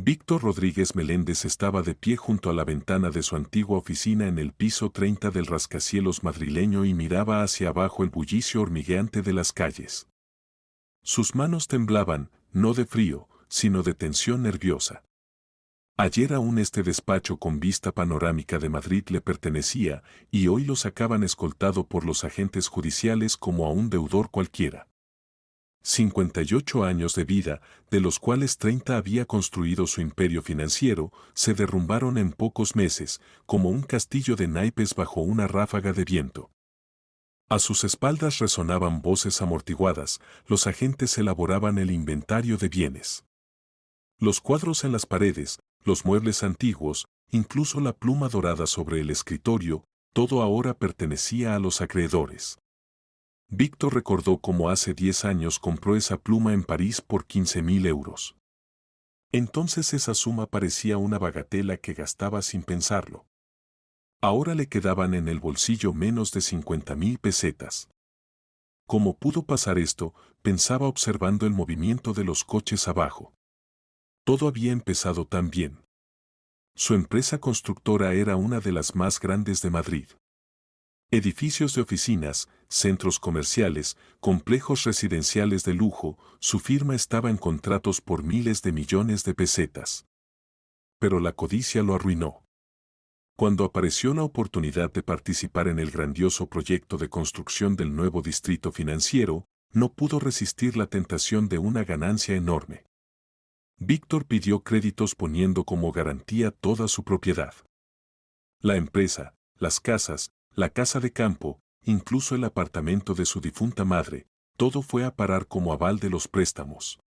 Víctor Rodríguez Meléndez estaba de pie junto a la ventana de su antigua oficina en el piso 30 del rascacielos madrileño y miraba hacia abajo el bullicio hormigueante de las calles. Sus manos temblaban, no de frío, sino de tensión nerviosa. Ayer aún este despacho con vista panorámica de Madrid le pertenecía y hoy lo sacaban escoltado por los agentes judiciales como a un deudor cualquiera. 58 años de vida, de los cuales 30 había construido su imperio financiero, se derrumbaron en pocos meses, como un castillo de naipes bajo una ráfaga de viento. A sus espaldas resonaban voces amortiguadas, los agentes elaboraban el inventario de bienes. Los cuadros en las paredes, los muebles antiguos, incluso la pluma dorada sobre el escritorio, todo ahora pertenecía a los acreedores. Víctor recordó cómo hace 10 años compró esa pluma en París por 15.000 euros. Entonces esa suma parecía una bagatela que gastaba sin pensarlo. Ahora le quedaban en el bolsillo menos de 50.000 pesetas. ¿Cómo pudo pasar esto?, pensaba observando el movimiento de los coches abajo. Todo había empezado tan bien. Su empresa constructora era una de las más grandes de Madrid. Edificios de oficinas, centros comerciales, complejos residenciales de lujo, su firma estaba en contratos por miles de millones de pesetas. Pero la codicia lo arruinó. Cuando apareció la oportunidad de participar en el grandioso proyecto de construcción del nuevo distrito financiero, no pudo resistir la tentación de una ganancia enorme. Víctor pidió créditos poniendo como garantía toda su propiedad. La empresa, las casas, la casa de campo, incluso el apartamento de su difunta madre, todo fue a parar como aval de los préstamos.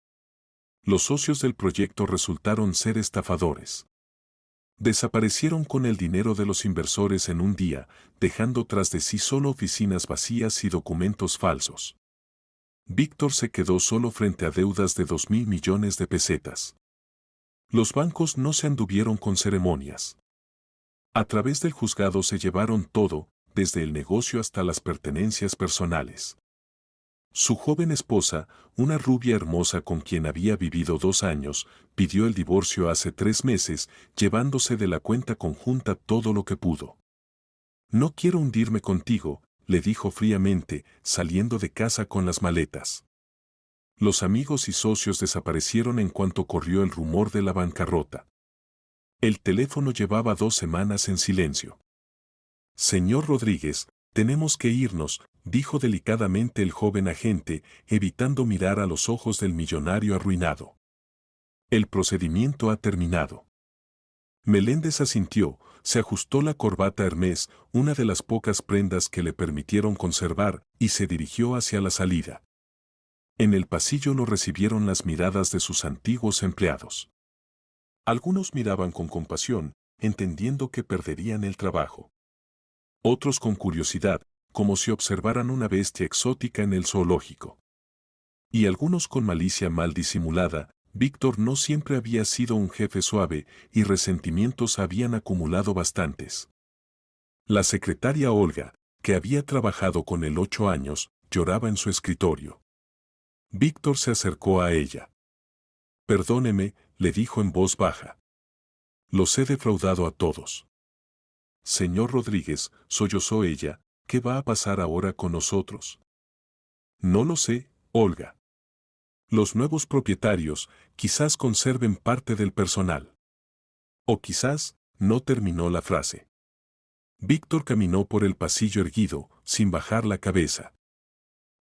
Los socios del proyecto resultaron ser estafadores. Desaparecieron con el dinero de los inversores en un día, dejando tras de sí solo oficinas vacías y documentos falsos. Víctor se quedó solo frente a deudas de 2.000 millones de pesetas. Los bancos no se anduvieron con ceremonias. A través del juzgado se llevaron todo, desde el negocio hasta las pertenencias personales. Su joven esposa, una rubia hermosa con quien había vivido 2 años, pidió el divorcio hace 3 meses, llevándose de la cuenta conjunta todo lo que pudo. «No quiero hundirme contigo», le dijo fríamente, saliendo de casa con las maletas. Los amigos y socios desaparecieron en cuanto corrió el rumor de la bancarrota. El teléfono llevaba 2 semanas en silencio. «Señor Rodríguez, tenemos que irnos», dijo delicadamente el joven agente, evitando mirar a los ojos del millonario arruinado. «El procedimiento ha terminado». Meléndez asintió, se ajustó la corbata Hermès, una de las pocas prendas que le permitieron conservar, y se dirigió hacia la salida. En el pasillo lo recibieron las miradas de sus antiguos empleados. Algunos miraban con compasión, entendiendo que perderían el trabajo. Otros con curiosidad, como si observaran una bestia exótica en el zoológico. Y algunos con malicia mal disimulada. Víctor no siempre había sido un jefe suave, y resentimientos habían acumulado bastantes. La secretaria Olga, que había trabajado con él 8 años, lloraba en su escritorio. Víctor se acercó a ella. «Perdóneme», le dijo en voz baja. «Los he defraudado a todos». «Señor Rodríguez», sollozó ella, «¿qué va a pasar ahora con nosotros?» «No lo sé, Olga. Los nuevos propietarios quizás conserven parte del personal. O quizás», no terminó la frase. Víctor caminó por el pasillo erguido, sin bajar la cabeza.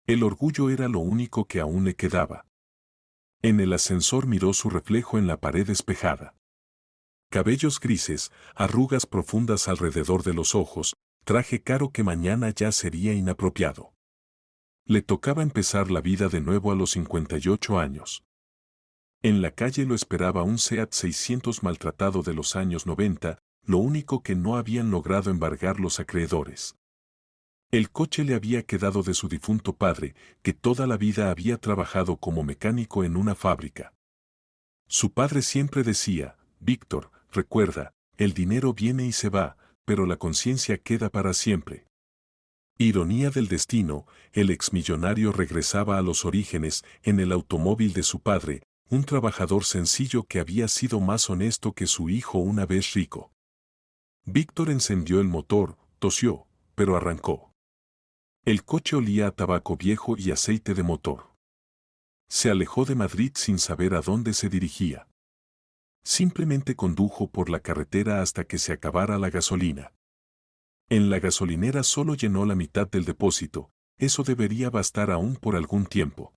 El orgullo era lo único que aún le quedaba. En el ascensor miró su reflejo en la pared espejada. Cabellos grises, arrugas profundas alrededor de los ojos, traje caro que mañana ya sería inapropiado. Le tocaba empezar la vida de nuevo a los 58 años. En la calle lo esperaba un Seat 600 maltratado de los años 90, lo único que no habían logrado embargar los acreedores. El coche le había quedado de su difunto padre, que toda la vida había trabajado como mecánico en una fábrica. Su padre siempre decía: «Víctor, recuerda, el dinero viene y se va, pero la conciencia queda para siempre». Ironía del destino, el exmillonario regresaba a los orígenes en el automóvil de su padre, un trabajador sencillo que había sido más honesto que su hijo una vez rico. Víctor encendió el motor, tosió, pero arrancó. El coche olía a tabaco viejo y aceite de motor. Se alejó de Madrid sin saber a dónde se dirigía. Simplemente condujo por la carretera hasta que se acabara la gasolina. En la gasolinera solo llenó la mitad del depósito, eso debería bastar aún por algún tiempo.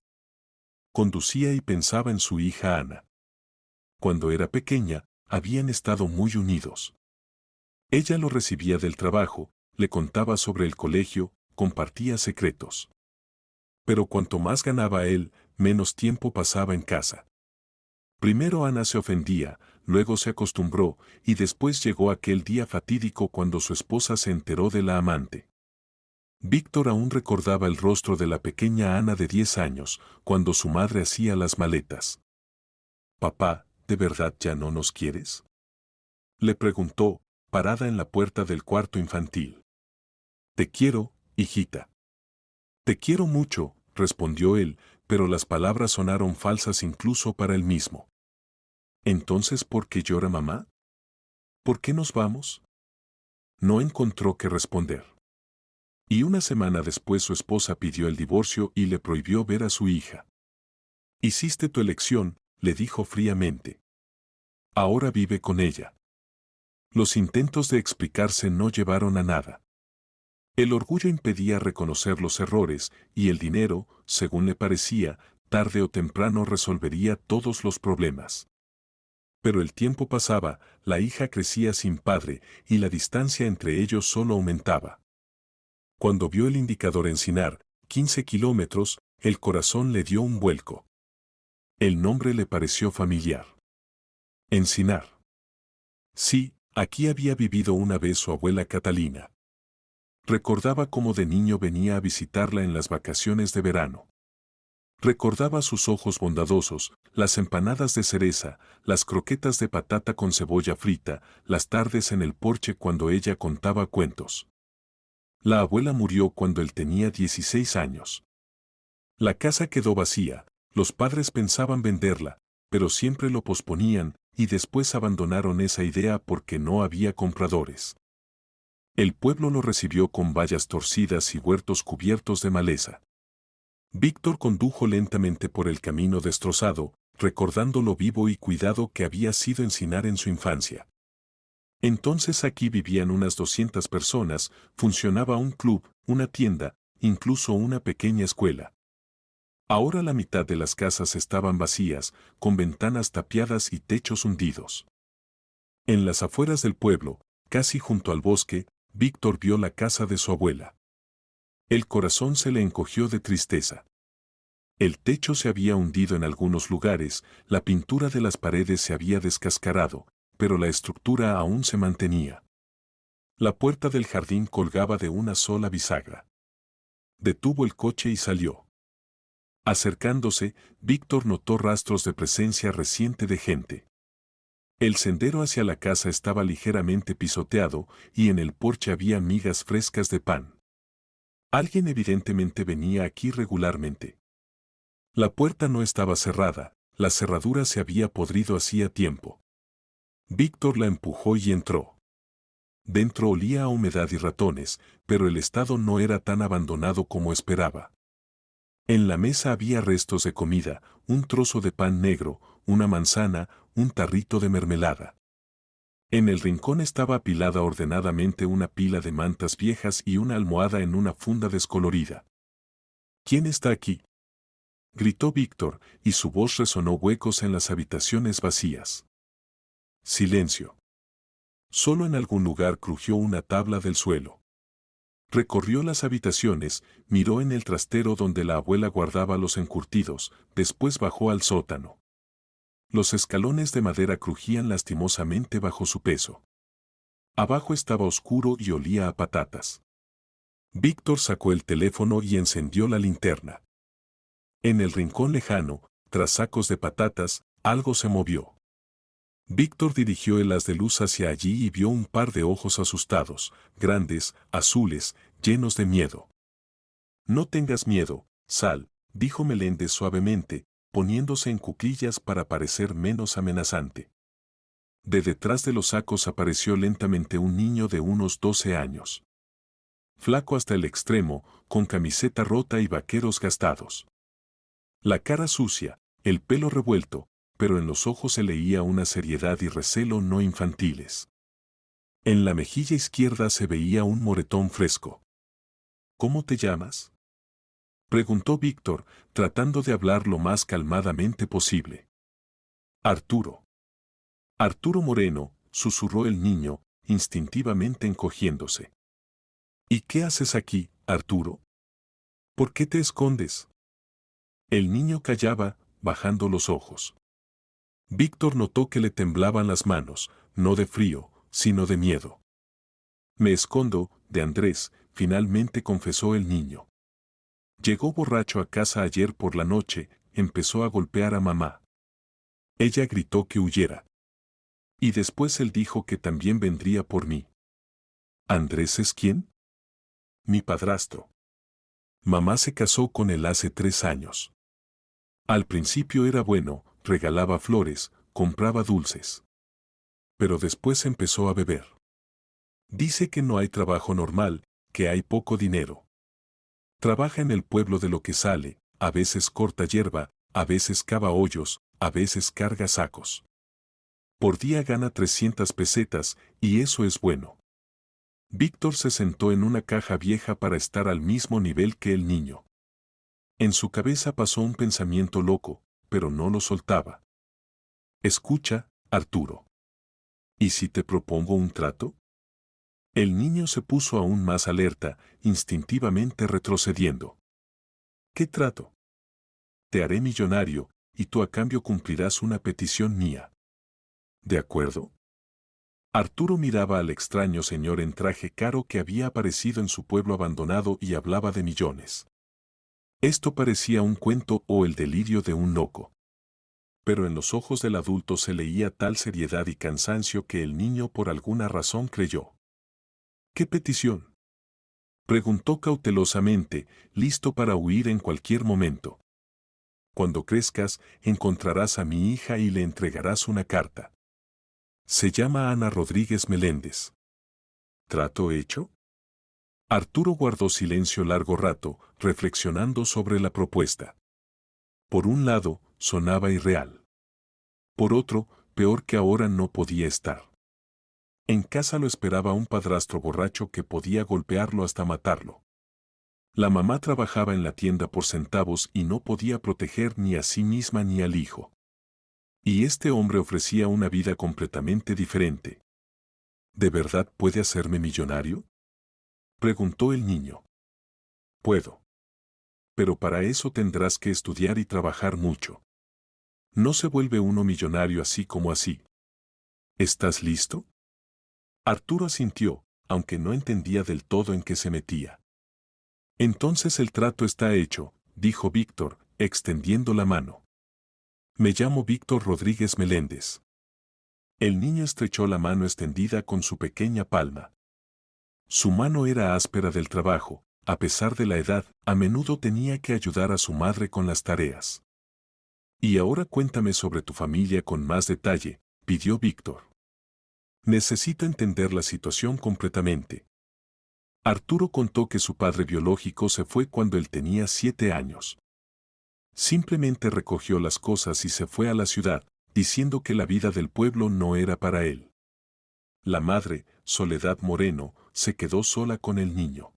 Conducía y pensaba en su hija Ana. Cuando era pequeña, habían estado muy unidos. Ella lo recibía del trabajo, le contaba sobre el colegio, compartía secretos. Pero cuanto más ganaba él, menos tiempo pasaba en casa. Primero Ana se ofendía, luego se acostumbró, y después llegó aquel día fatídico cuando su esposa se enteró de la amante. Víctor aún recordaba el rostro de la pequeña Ana de 10 años, cuando su madre hacía las maletas. «Papá, ¿de verdad ya no nos quieres?», le preguntó, parada en la puerta del cuarto infantil. «Te quiero, hijita». «Te quiero mucho», respondió él, pero las palabras sonaron falsas incluso para él mismo. «¿Entonces por qué llora mamá? ¿Por qué nos vamos?». No encontró qué responder. Y una semana después su esposa pidió el divorcio y le prohibió ver a su hija. «Hiciste tu elección», le dijo fríamente. «Ahora vive con ella». Los intentos de explicarse no llevaron a nada. El orgullo impedía reconocer los errores, y el dinero, según le parecía, tarde o temprano resolvería todos los problemas. Pero el tiempo pasaba, la hija crecía sin padre, y la distancia entre ellos solo aumentaba. Cuando vio el indicador encinar, 15 kilómetros, el corazón le dio un vuelco. El nombre le pareció familiar. Encinar. Sí, aquí había vivido una vez su abuela Catalina. Recordaba cómo de niño venía a visitarla en las vacaciones de verano. Recordaba sus ojos bondadosos, las empanadas de cereza, las croquetas de patata con cebolla frita, las tardes en el porche cuando ella contaba cuentos. La abuela murió cuando él tenía 16 años. La casa quedó vacía, los padres pensaban venderla, pero siempre lo posponían, y después abandonaron esa idea porque no había compradores. El pueblo lo recibió con vallas torcidas y huertos cubiertos de maleza. Víctor condujo lentamente por el camino destrozado, recordando lo vivo y cuidado que había sido Encinar en su infancia. Entonces aquí vivían unas 200 personas, funcionaba un club, una tienda, incluso una pequeña escuela. Ahora la mitad de las casas estaban vacías, con ventanas tapiadas y techos hundidos. En las afueras del pueblo, casi junto al bosque, Víctor vio la casa de su abuela. El corazón se le encogió de tristeza. El techo se había hundido en algunos lugares, la pintura de las paredes se había descascarado, pero la estructura aún se mantenía. La puerta del jardín colgaba de una sola bisagra. Detuvo el coche y salió. Acercándose, Víctor notó rastros de presencia reciente de gente. El sendero hacia la casa estaba ligeramente pisoteado y en el porche había migas frescas de pan. Alguien evidentemente venía aquí regularmente. La puerta no estaba cerrada, la cerradura se había podrido hacía tiempo. Víctor la empujó y entró. Dentro olía a humedad y ratones, pero el estado no era tan abandonado como esperaba. En la mesa había restos de comida, un trozo de pan negro, una manzana, un tarrito de mermelada. En el rincón estaba apilada ordenadamente una pila de mantas viejas y una almohada en una funda descolorida. ¿Quién está aquí?, gritó Víctor, y su voz resonó huecos en las habitaciones vacías. Silencio. Solo en algún lugar crujió una tabla del suelo. Recorrió las habitaciones, miró en el trastero donde la abuela guardaba los encurtidos, después bajó al sótano. Los escalones de madera crujían lastimosamente bajo su peso. Abajo estaba oscuro y olía a patatas. Víctor sacó el teléfono y encendió la linterna. En el rincón lejano, tras sacos de patatas, algo se movió. Víctor dirigió el haz de luz hacia allí y vio un par de ojos asustados, grandes, azules, llenos de miedo. «No tengas miedo, Sal», dijo Meléndez suavemente, poniéndose en cuclillas para parecer menos amenazante. De detrás de los sacos apareció lentamente un niño de unos 12 años. Flaco hasta el extremo, con camiseta rota y vaqueros gastados. La cara sucia, el pelo revuelto, pero en los ojos se leía una seriedad y recelo no infantiles. En la mejilla izquierda se veía un moretón fresco. ¿Cómo te llamas?, preguntó Víctor, tratando de hablar lo más calmadamente posible. Arturo. Arturo Moreno, susurró el niño, instintivamente encogiéndose. ¿Y qué haces aquí, Arturo? ¿Por qué te escondes? El niño callaba, bajando los ojos. Víctor notó que le temblaban las manos, no de frío, sino de miedo. Me escondo, de Andrés, finalmente confesó el niño. Llegó borracho a casa ayer por la noche, empezó a golpear a mamá. Ella gritó que huyera. Y después él dijo que también vendría por mí. ¿Andrés es quién? Mi padrastro. Mamá se casó con él hace 3 años. Al principio era bueno, regalaba flores, compraba dulces. Pero después empezó a beber. Dice que no hay trabajo normal, que hay poco dinero. Trabaja en el pueblo de lo que sale, a veces corta hierba, a veces cava hoyos, a veces carga sacos. Por día gana 300 pesetas, y eso es bueno. Víctor se sentó en una caja vieja para estar al mismo nivel que el niño. En su cabeza pasó un pensamiento loco, pero no lo soltaba. Escucha, Arturo. ¿Y si te propongo un trato? El niño se puso aún más alerta, instintivamente retrocediendo. ¿Qué trato? Te haré millonario, y tú a cambio cumplirás una petición mía. ¿De acuerdo? Arturo miraba al extraño señor en traje caro que había aparecido en su pueblo abandonado y hablaba de millones. Esto parecía un cuento o el delirio de un loco. Pero en los ojos del adulto se leía tal seriedad y cansancio que el niño por alguna razón creyó. ¿Qué petición?, preguntó cautelosamente, listo para huir en cualquier momento. Cuando crezcas, encontrarás a mi hija y le entregarás una carta. Se llama Ana Rodríguez Meléndez. ¿Trato hecho? Arturo guardó silencio largo rato, reflexionando sobre la propuesta. Por un lado, sonaba irreal. Por otro, peor que ahora no podía estar. En casa lo esperaba un padrastro borracho que podía golpearlo hasta matarlo. La mamá trabajaba en la tienda por centavos y no podía proteger ni a sí misma ni al hijo. Y este hombre ofrecía una vida completamente diferente. ¿De verdad puede hacerme millonario?, preguntó el niño. Puedo. Pero para eso tendrás que estudiar y trabajar mucho. No se vuelve uno millonario así como así. ¿Estás listo? Arturo asintió, aunque no entendía del todo en qué se metía. Entonces el trato está hecho, dijo Víctor, extendiendo la mano. Me llamo Víctor Rodríguez Meléndez. El niño estrechó la mano extendida con su pequeña palma. Su mano era áspera del trabajo, a pesar de la edad, a menudo tenía que ayudar a su madre con las tareas. Y ahora cuéntame sobre tu familia con más detalle, pidió Víctor. Necesito entender la situación completamente. Arturo contó que su padre biológico se fue cuando él tenía 7 años. Simplemente recogió las cosas y se fue a la ciudad, diciendo que la vida del pueblo no era para él. La madre, Soledad Moreno, se quedó sola con el niño.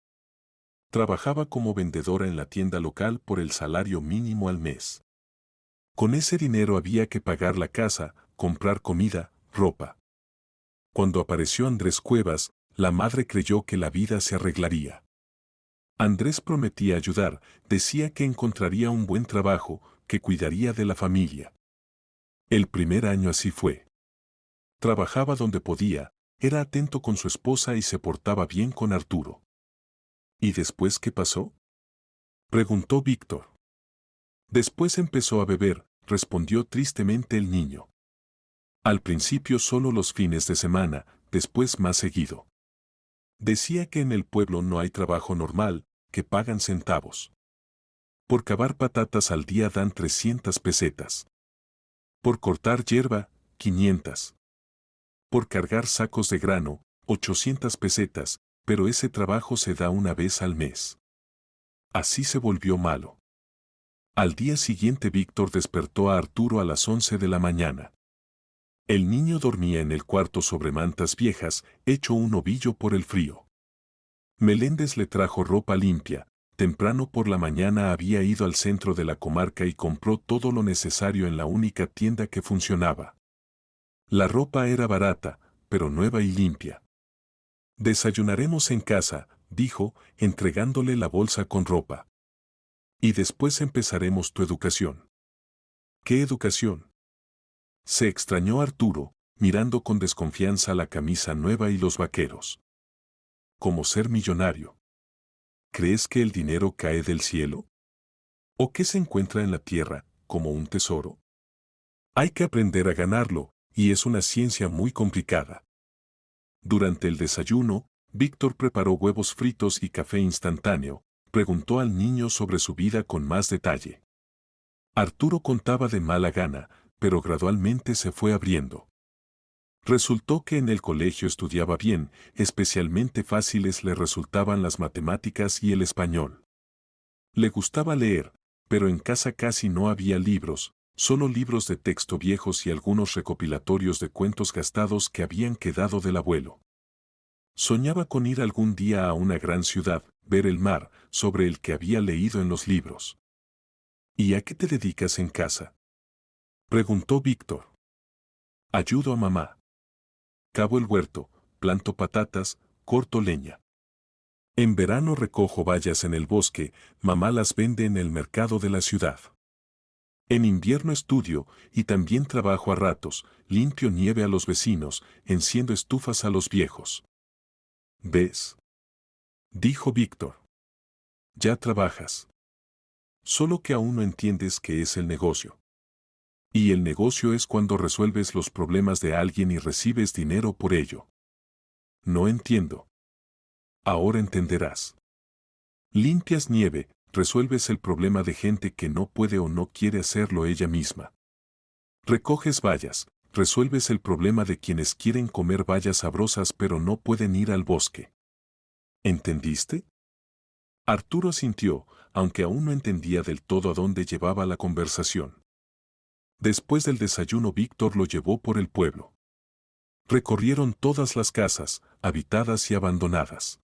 Trabajaba como vendedora en la tienda local por el salario mínimo al mes. Con ese dinero había que pagar la casa, comprar comida, ropa. Cuando apareció Andrés Cuevas, la madre creyó que la vida se arreglaría. Andrés prometía ayudar, decía que encontraría un buen trabajo, que cuidaría de la familia. El primer año así fue. Trabajaba donde podía, era atento con su esposa y se portaba bien con Arturo. ¿Y después qué pasó?, preguntó Víctor. Después empezó a beber, respondió tristemente el niño. Al principio solo los fines de semana, después más seguido. Decía que en el pueblo no hay trabajo normal, que pagan centavos. Por cavar patatas al día dan 300 pesetas. Por cortar hierba, 500. Por cargar sacos de grano, 800 pesetas, pero ese trabajo se da una vez al mes. Así se volvió malo. Al día siguiente Víctor despertó a Arturo a las 11 de la mañana. El niño dormía en el cuarto sobre mantas viejas, hecho un ovillo por el frío. Meléndez le trajo ropa limpia. Temprano por la mañana había ido al centro de la comarca y compró todo lo necesario en la única tienda que funcionaba. La ropa era barata, pero nueva y limpia. Desayunaremos en casa, dijo, entregándole la bolsa con ropa. Y después empezaremos tu educación. ¿Qué educación? Se extrañó Arturo, mirando con desconfianza la camisa nueva y los vaqueros. ¿Cómo ser millonario? ¿Crees que el dinero cae del cielo? ¿O que se encuentra en la tierra, como un tesoro? Hay que aprender a ganarlo, y es una ciencia muy complicada. Durante el desayuno, Víctor preparó huevos fritos y café instantáneo, preguntó al niño sobre su vida con más detalle. Arturo contaba de mala gana, pero gradualmente se fue abriendo. Resultó que en el colegio estudiaba bien, especialmente fáciles le resultaban las matemáticas y el español. Le gustaba leer, pero en casa casi no había libros, solo libros de texto viejos y algunos recopilatorios de cuentos gastados que habían quedado del abuelo. Soñaba con ir algún día a una gran ciudad, ver el mar, sobre el que había leído en los libros. ¿Y a qué te dedicas en casa?, preguntó Víctor. Ayudo a mamá. Cavo el huerto, planto patatas, corto leña. En verano recojo bayas en el bosque, mamá las vende en el mercado de la ciudad. En invierno estudio y también trabajo a ratos, limpio nieve a los vecinos, enciendo estufas a los viejos. ¿Ves?, dijo Víctor. Ya trabajas. Solo que aún no entiendes qué es el negocio. Y el negocio es cuando resuelves los problemas de alguien y recibes dinero por ello. No entiendo. Ahora entenderás. Limpias nieve, resuelves el problema de gente que no puede o no quiere hacerlo ella misma. Recoges bayas, resuelves el problema de quienes quieren comer bayas sabrosas pero no pueden ir al bosque. ¿Entendiste? Arturo asintió, aunque aún no entendía del todo a dónde llevaba la conversación. Después del desayuno Víctor lo llevó por el pueblo. Recorrieron todas las casas, habitadas y abandonadas.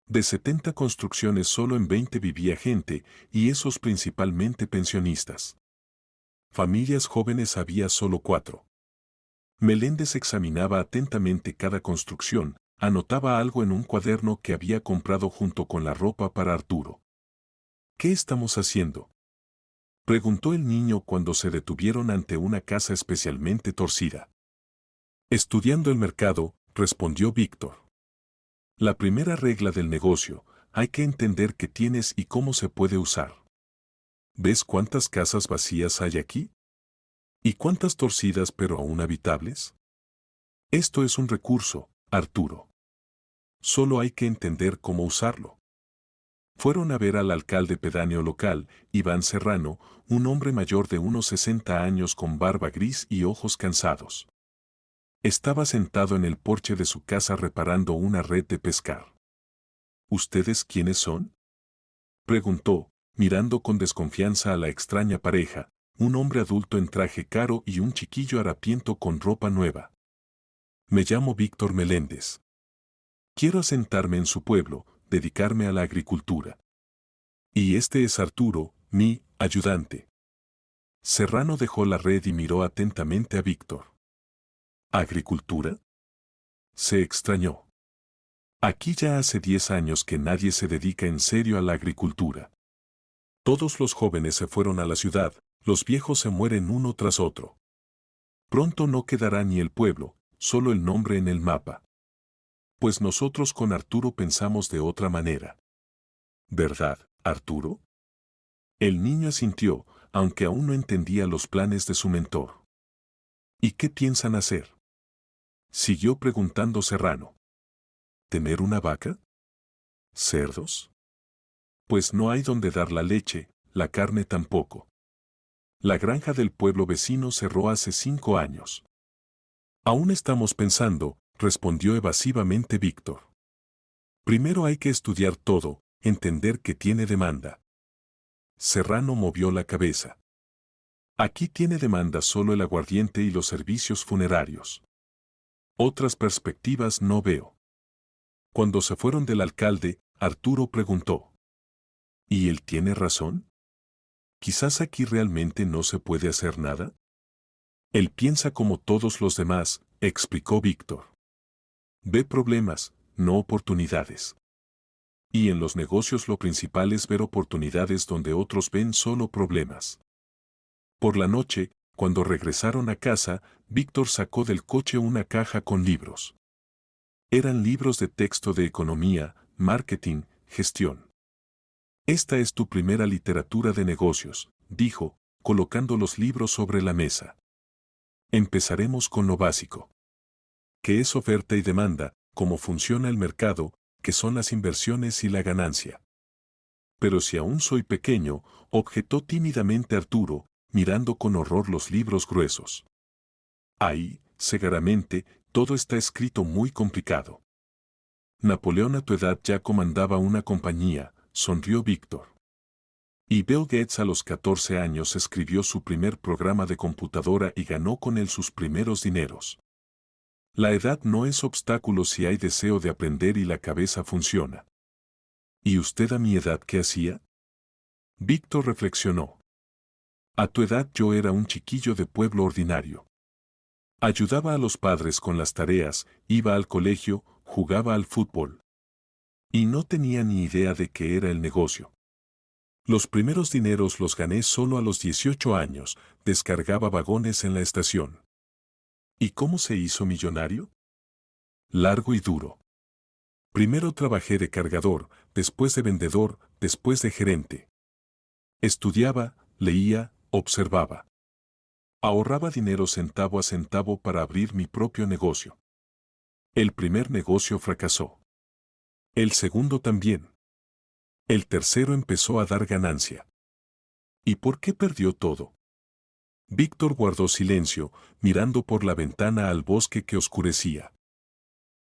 De 70 construcciones solo en 20 vivía gente, y esos principalmente pensionistas. Familias jóvenes había solo 4. Meléndez examinaba atentamente cada construcción, anotaba algo en un cuaderno que había comprado junto con la ropa para Arturo. ¿Qué estamos haciendo?, preguntó el niño cuando se detuvieron ante una casa especialmente torcida. Estudiando el mercado, respondió Víctor. La primera regla del negocio, hay que entender qué tienes y cómo se puede usar. ¿Ves cuántas casas vacías hay aquí? ¿Y cuántas torcidas pero aún habitables? Esto es un recurso, Arturo. Solo hay que entender cómo usarlo. Fueron a ver al alcalde pedáneo local, Iván Serrano, un hombre mayor de unos 60 años con barba gris y ojos cansados. Estaba sentado en el porche de su casa reparando una red de pescar. ¿Ustedes quiénes son?, preguntó, mirando con desconfianza a la extraña pareja, un hombre adulto en traje caro y un chiquillo harapiento con ropa nueva. Me llamo Víctor Meléndez. Quiero asentarme en su pueblo, dedicarme a la agricultura. Y este es Arturo, mi ayudante. Serrano dejó la red y miró atentamente a Víctor. ¿Agricultura?, se extrañó. Aquí ya hace 10 años que nadie se dedica en serio a la agricultura. Todos los jóvenes se fueron a la ciudad, los viejos se mueren uno tras otro. Pronto no quedará ni el pueblo, solo el nombre en el mapa. Pues nosotros con Arturo pensamos de otra manera. ¿Verdad, Arturo? El niño asintió, aunque aún no entendía los planes de su mentor. ¿Y qué piensan hacer?, siguió preguntando Serrano. ¿Tener una vaca? ¿Cerdos? Pues no hay donde dar la leche, la carne tampoco. La granja del pueblo vecino cerró hace 5 años. Aún estamos pensando, respondió evasivamente Víctor. Primero hay que estudiar todo, entender que tiene demanda. Serrano movió la cabeza. Aquí tiene demanda solo el aguardiente y los servicios funerarios. Otras perspectivas no veo. Cuando se fueron del alcalde, Arturo preguntó. ¿Y él tiene razón? Quizás aquí realmente no se puede hacer nada. Él piensa como todos los demás, explicó Víctor. Ve problemas, no oportunidades. Y en los negocios lo principal es ver oportunidades donde otros ven solo problemas. Por la noche, cuando regresaron a casa, Víctor sacó del coche una caja con libros. Eran libros de texto de economía, marketing, gestión. Esta es tu primera literatura de negocios, dijo, colocando los libros sobre la mesa. Empezaremos con lo básico. ¿Qué es oferta y demanda? ¿Cómo funciona el mercado? ¿Qué son las inversiones y la ganancia? Pero si aún soy pequeño, objetó tímidamente Arturo, mirando con horror los libros gruesos. Ahí, segaramente, todo está escrito muy complicado. Napoleón a tu edad ya comandaba una compañía, sonrió Víctor. Y Bill Gates a los 14 años escribió su primer programa de computadora y ganó con él sus primeros dineros. La edad no es obstáculo si hay deseo de aprender y la cabeza funciona. ¿Y usted a mi edad qué hacía? Víctor reflexionó. A tu edad yo era un chiquillo de pueblo ordinario. Ayudaba a los padres con las tareas, iba al colegio, jugaba al fútbol. Y no tenía ni idea de qué era el negocio. Los primeros dineros los gané solo a los 18 años, descargaba vagones en la estación. ¿Y cómo se hizo millonario? Largo y duro. Primero trabajé de cargador, después de vendedor, después de gerente. Estudiaba, leía, observaba. Ahorraba dinero centavo a centavo para abrir mi propio negocio. El primer negocio fracasó. El segundo también. El tercero empezó a dar ganancia. ¿Y por qué perdió todo? Víctor guardó silencio, mirando por la ventana al bosque que oscurecía.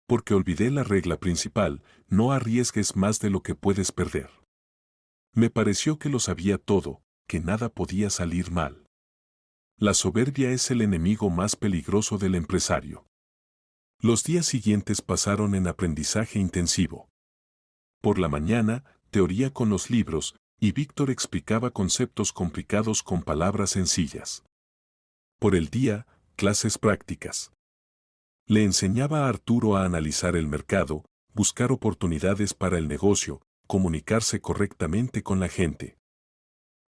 Porque olvidé la regla principal, no arriesgues más de lo que puedes perder. Me pareció que lo sabía todo, que nada podía salir mal. La soberbia es el enemigo más peligroso del empresario. Los días siguientes pasaron en aprendizaje intensivo. Por la mañana, teoría con los libros, y Víctor explicaba conceptos complicados con palabras sencillas. Por el día, clases prácticas. Le enseñaba a Arturo a analizar el mercado, buscar oportunidades para el negocio, comunicarse correctamente con la gente.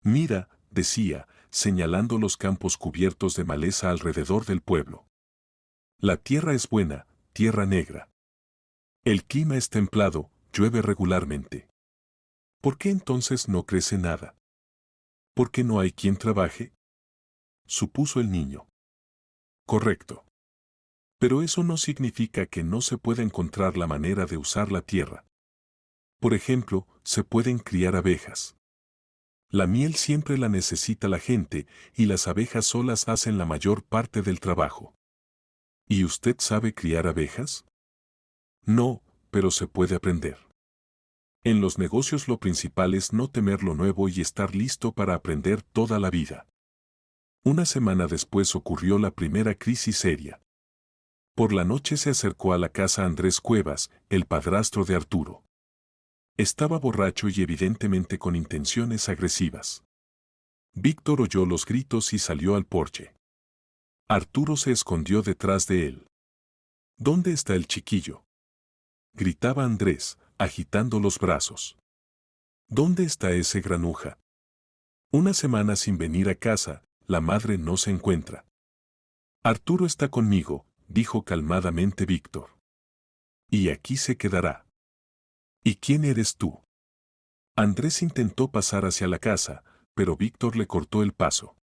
Mira, decía, señalando los campos cubiertos de maleza alrededor del pueblo. La tierra es buena, tierra negra. El clima es templado, llueve regularmente. ¿Por qué entonces no crece nada? ¿Por qué no hay quien trabaje? Supuso el niño. Correcto. Pero eso no significa que no se pueda encontrar la manera de usar la tierra. Por ejemplo, se pueden criar abejas. La miel siempre la necesita la gente, y las abejas solas hacen la mayor parte del trabajo. ¿Y usted sabe criar abejas? No, pero se puede aprender. En los negocios lo principal es no temer lo nuevo y estar listo para aprender toda la vida. Una semana después ocurrió la primera crisis seria. Por la noche se acercó a la casa Andrés Cuevas, el padrastro de Arturo. Estaba borracho y evidentemente con intenciones agresivas. Víctor oyó los gritos y salió al porche. Arturo se escondió detrás de él. ¿Dónde está el chiquillo?, gritaba Andrés, agitando los brazos. ¿Dónde está ese granuja? Una semana sin venir a casa, la madre no se encuentra. Arturo está conmigo, dijo calmadamente Víctor. Y aquí se quedará. ¿Y quién eres tú? Andrés intentó pasar hacia la casa, pero Víctor le cortó el paso.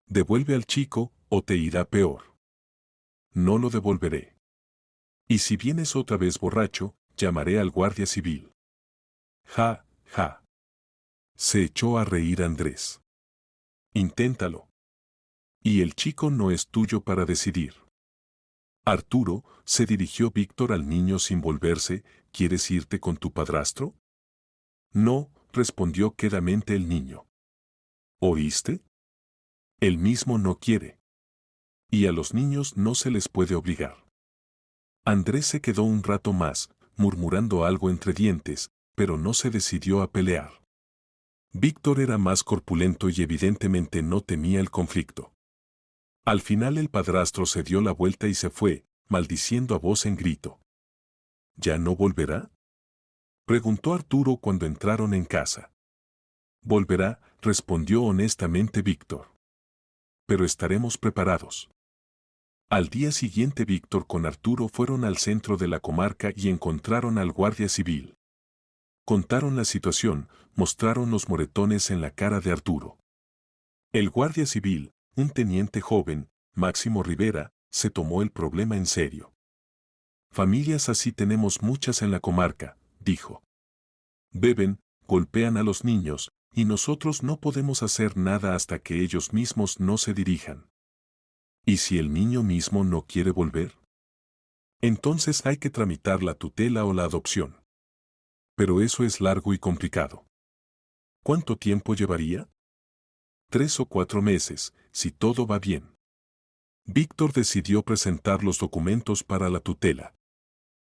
Devuelve al chico, o te irá peor. No lo devolveré. Y si vienes otra vez borracho, llamaré al guardia civil. Ja, ja. Se echó a reír Andrés. Inténtalo. Y el chico no es tuyo para decidir. Arturo, se dirigió Víctor al niño sin volverse, ¿quieres irte con tu padrastro? No, respondió quedamente el niño. ¿Oíste? Él mismo no quiere. Y a los niños no se les puede obligar. Andrés se quedó un rato más, murmurando algo entre dientes, pero no se decidió a pelear. Víctor era más corpulento y evidentemente no temía el conflicto. Al final el padrastro se dio la vuelta y se fue, maldiciendo a voz en grito. ¿Ya no volverá? Preguntó Arturo cuando entraron en casa. Volverá, respondió honestamente Víctor. Pero estaremos preparados. Al día siguiente Víctor con Arturo fueron al centro de la comarca y encontraron al guardia civil. Contaron la situación, mostraron los moretones en la cara de Arturo. El guardia civil, un teniente joven, Máximo Rivera, se tomó el problema en serio. Familias así tenemos muchas en la comarca, dijo. Beben, golpean a los niños, y nosotros no podemos hacer nada hasta que ellos mismos no se dirijan. ¿Y si el niño mismo no quiere volver? Entonces hay que tramitar la tutela o la adopción. Pero eso es largo y complicado. ¿Cuánto tiempo llevaría? 3 o 4 meses, si todo va bien. Víctor decidió presentar los documentos para la tutela.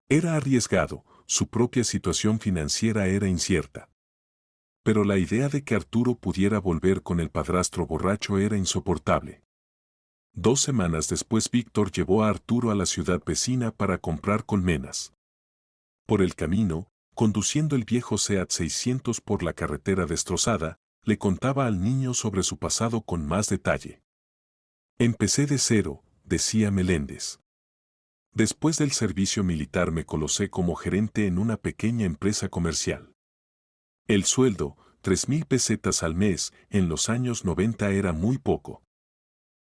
Era arriesgado, su propia situación financiera era incierta. Pero la idea de que Arturo pudiera volver con el padrastro borracho era insoportable. 2 semanas después Víctor llevó a Arturo a la ciudad vecina para comprar colmenas. Por el camino, conduciendo el viejo Seat 600 por la carretera destrozada, le contaba al niño sobre su pasado con más detalle. Empecé de cero, decía Meléndez. Después del servicio militar me colocé como gerente en una pequeña empresa comercial. El sueldo, 3.000 pesetas al mes, en los años 90 era muy poco.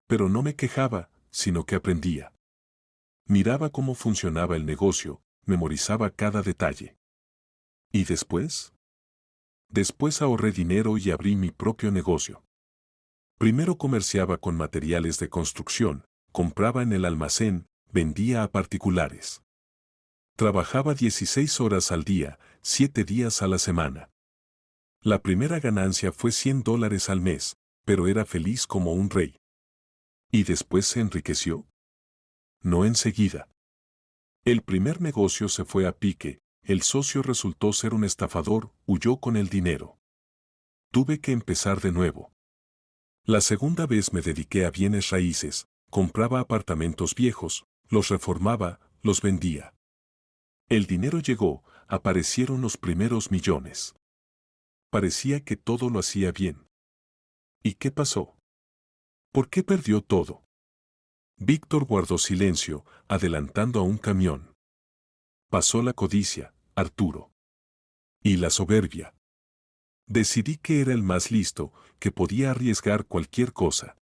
Pero no me quejaba, sino que aprendía. Miraba cómo funcionaba el negocio, memorizaba cada detalle. ¿Y después? Después ahorré dinero y abrí mi propio negocio. Primero comerciaba con materiales de construcción, compraba en el almacén, vendía a particulares. Trabajaba 16 horas al día, 7 días a la semana. La primera ganancia fue $100 al mes, pero era feliz como un rey. ¿Y después se enriqueció? No enseguida. El primer negocio se fue a pique, el socio resultó ser un estafador, huyó con el dinero. Tuve que empezar de nuevo. La segunda vez me dediqué a bienes raíces, compraba apartamentos viejos, los reformaba, los vendía. El dinero llegó, aparecieron los primeros millones. Parecía que todo lo hacía bien. ¿Y qué pasó? ¿Por qué perdió todo? Víctor guardó silencio, adelantando a un camión. Pasó la codicia, Arturo. Y la soberbia. Decidí que era el más listo, que podía arriesgar cualquier cosa.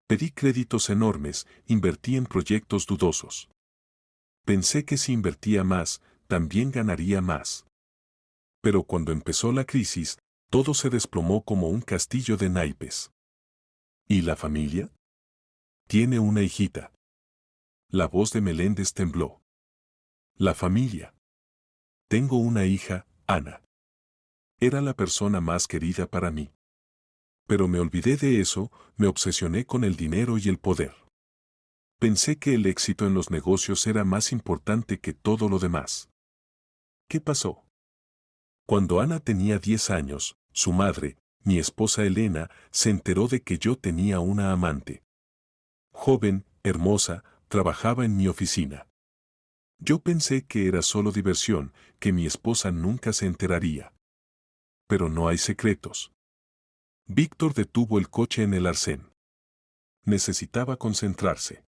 Pedí créditos enormes, invertí en proyectos dudosos. Pensé que si invertía más, también ganaría más. Pero cuando empezó la crisis, todo se desplomó como un castillo de naipes. ¿Y la familia? Tiene una hijita. La voz de Meléndez tembló. La familia. Tengo una hija, Ana. Era la persona más querida para mí. Pero me olvidé de eso, me obsesioné con el dinero y el poder. Pensé que el éxito en los negocios era más importante que todo lo demás. ¿Qué pasó? Cuando Ana tenía 10 años, su madre, mi esposa Elena, se enteró de que yo tenía una amante. Joven, hermosa, trabajaba en mi oficina. Yo pensé que era solo diversión, que mi esposa nunca se enteraría. Pero no hay secretos. Víctor detuvo el coche en el arcén. Necesitaba concentrarse.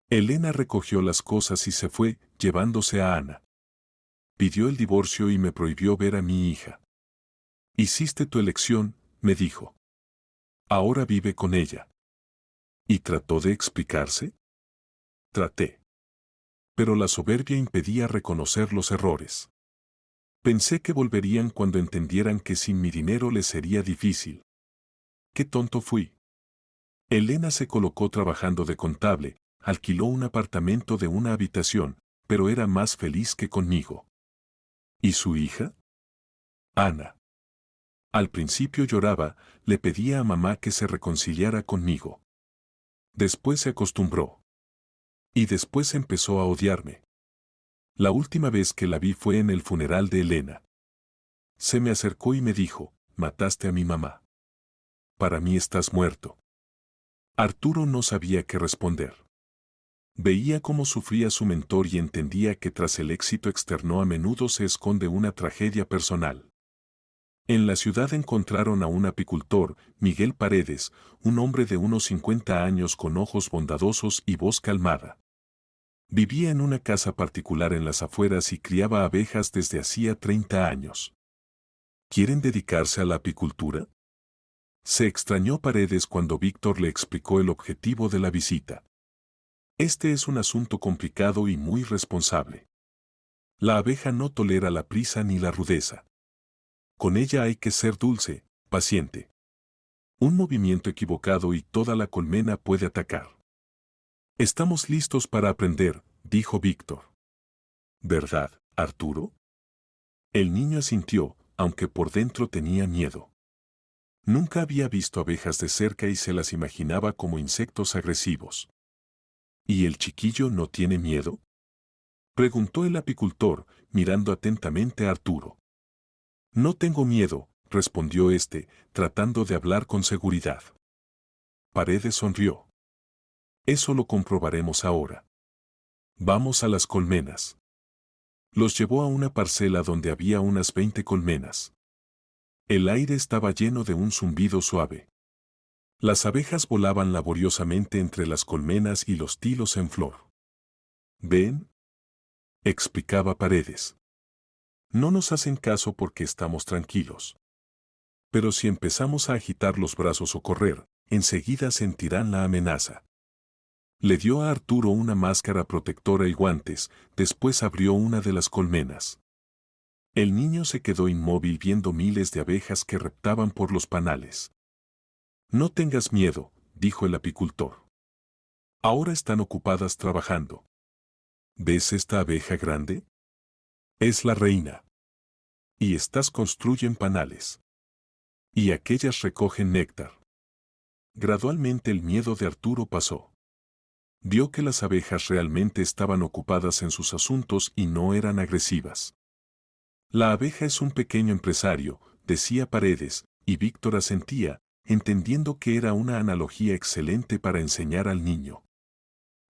Elena recogió las cosas y se fue, llevándose a Ana. Pidió el divorcio y me prohibió ver a mi hija. Hiciste tu elección, me dijo. Ahora vive con ella. ¿Y trató de explicarse? Traté. Pero la soberbia impedía reconocer los errores. Pensé que volverían cuando entendieran que sin mi dinero les sería difícil. ¡Qué tonto fui! Elena se colocó trabajando de contable, alquiló un apartamento de una habitación, pero era más feliz que conmigo. ¿Y su hija? Ana. Al principio lloraba, le pedía a mamá que se reconciliara conmigo. Después se acostumbró. Y después empezó a odiarme. La última vez que la vi fue en el funeral de Elena. Se me acercó y me dijo, mataste a mi mamá. Para mí estás muerto. Arturo no sabía qué responder. Veía cómo sufría su mentor y entendía que tras el éxito externo a menudo se esconde una tragedia personal. En la ciudad encontraron a un apicultor, Miguel Paredes, un hombre de unos 50 años con ojos bondadosos y voz calmada. Vivía en una casa particular en las afueras y criaba abejas desde hacía 30 años. ¿Quieren dedicarse a la apicultura? Se extrañó Paredes cuando Víctor le explicó el objetivo de la visita. Este es un asunto complicado y muy responsable. La abeja no tolera la prisa ni la rudeza. Con ella hay que ser dulce, paciente. Un movimiento equivocado y toda la colmena puede atacar. Estamos listos para aprender, dijo Víctor. ¿Verdad, Arturo? El niño asintió, aunque por dentro tenía miedo. Nunca había visto abejas de cerca y se las imaginaba como insectos agresivos. ¿Y el chiquillo no tiene miedo? Preguntó el apicultor, mirando atentamente a Arturo. No tengo miedo, respondió este, tratando de hablar con seguridad. Paredes sonrió. Eso lo comprobaremos ahora. Vamos a las colmenas. Los llevó a una parcela donde había unas 20 colmenas. El aire estaba lleno de un zumbido suave. Las abejas volaban laboriosamente entre las colmenas y los tilos en flor. ¿Ven?, explicaba Paredes. No nos hacen caso porque estamos tranquilos. Pero si empezamos a agitar los brazos o correr, enseguida sentirán la amenaza. Le dio a Arturo una máscara protectora y guantes, después abrió una de las colmenas. El niño se quedó inmóvil viendo miles de abejas que reptaban por los panales. No tengas miedo, dijo el apicultor. Ahora están ocupadas trabajando. ¿Ves esta abeja grande? Es la reina. Y estas construyen panales. Y aquellas recogen néctar. Gradualmente el miedo de Arturo pasó. Vio que las abejas realmente estaban ocupadas en sus asuntos y no eran agresivas. La abeja es un pequeño empresario, decía Paredes, y Víctor asentía, entendiendo que era una analogía excelente para enseñar al niño.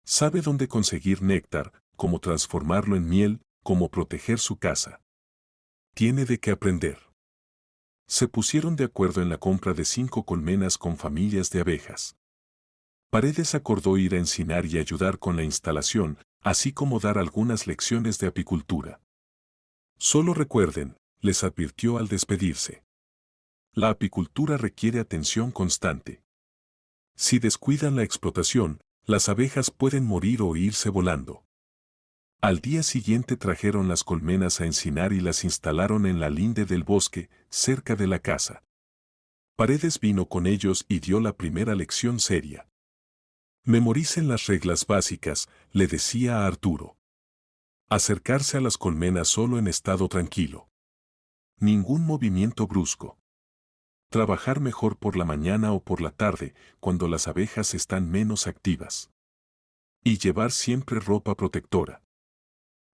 Sabe dónde conseguir néctar, cómo transformarlo en miel, cómo proteger su casa. Tiene de qué aprender. Se pusieron de acuerdo en la compra de 5 colmenas con familias de abejas. Paredes acordó ir a Encinar y ayudar con la instalación, así como dar algunas lecciones de apicultura. Solo recuerden, les advirtió al despedirse. La apicultura requiere atención constante. Si descuidan la explotación, las abejas pueden morir o irse volando. Al día siguiente trajeron las colmenas a Encinar y las instalaron en la linde del bosque, cerca de la casa. Paredes vino con ellos y dio la primera lección seria. Memoricen las reglas básicas, le decía a Arturo. Acercarse a las colmenas solo en estado tranquilo. Ningún movimiento brusco. Trabajar mejor por la mañana o por la tarde, cuando las abejas están menos activas. Y llevar siempre ropa protectora.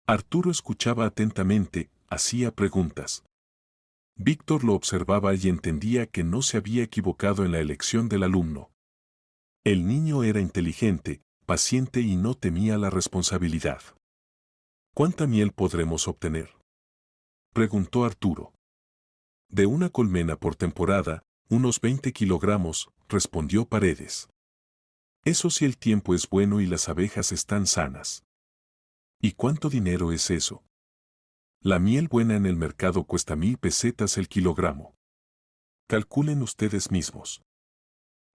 Arturo escuchaba atentamente, hacía preguntas. Víctor lo observaba y entendía que no se había equivocado en la elección del alumno. El niño era inteligente, paciente y no temía la responsabilidad. ¿Cuánta miel podremos obtener?, preguntó Arturo. De una colmena por temporada, unos 20 kilogramos, respondió Paredes. Eso si el tiempo es bueno y las abejas están sanas. ¿Y cuánto dinero es eso? La miel buena en el mercado cuesta 1000 pesetas el kilogramo. Calculen ustedes mismos.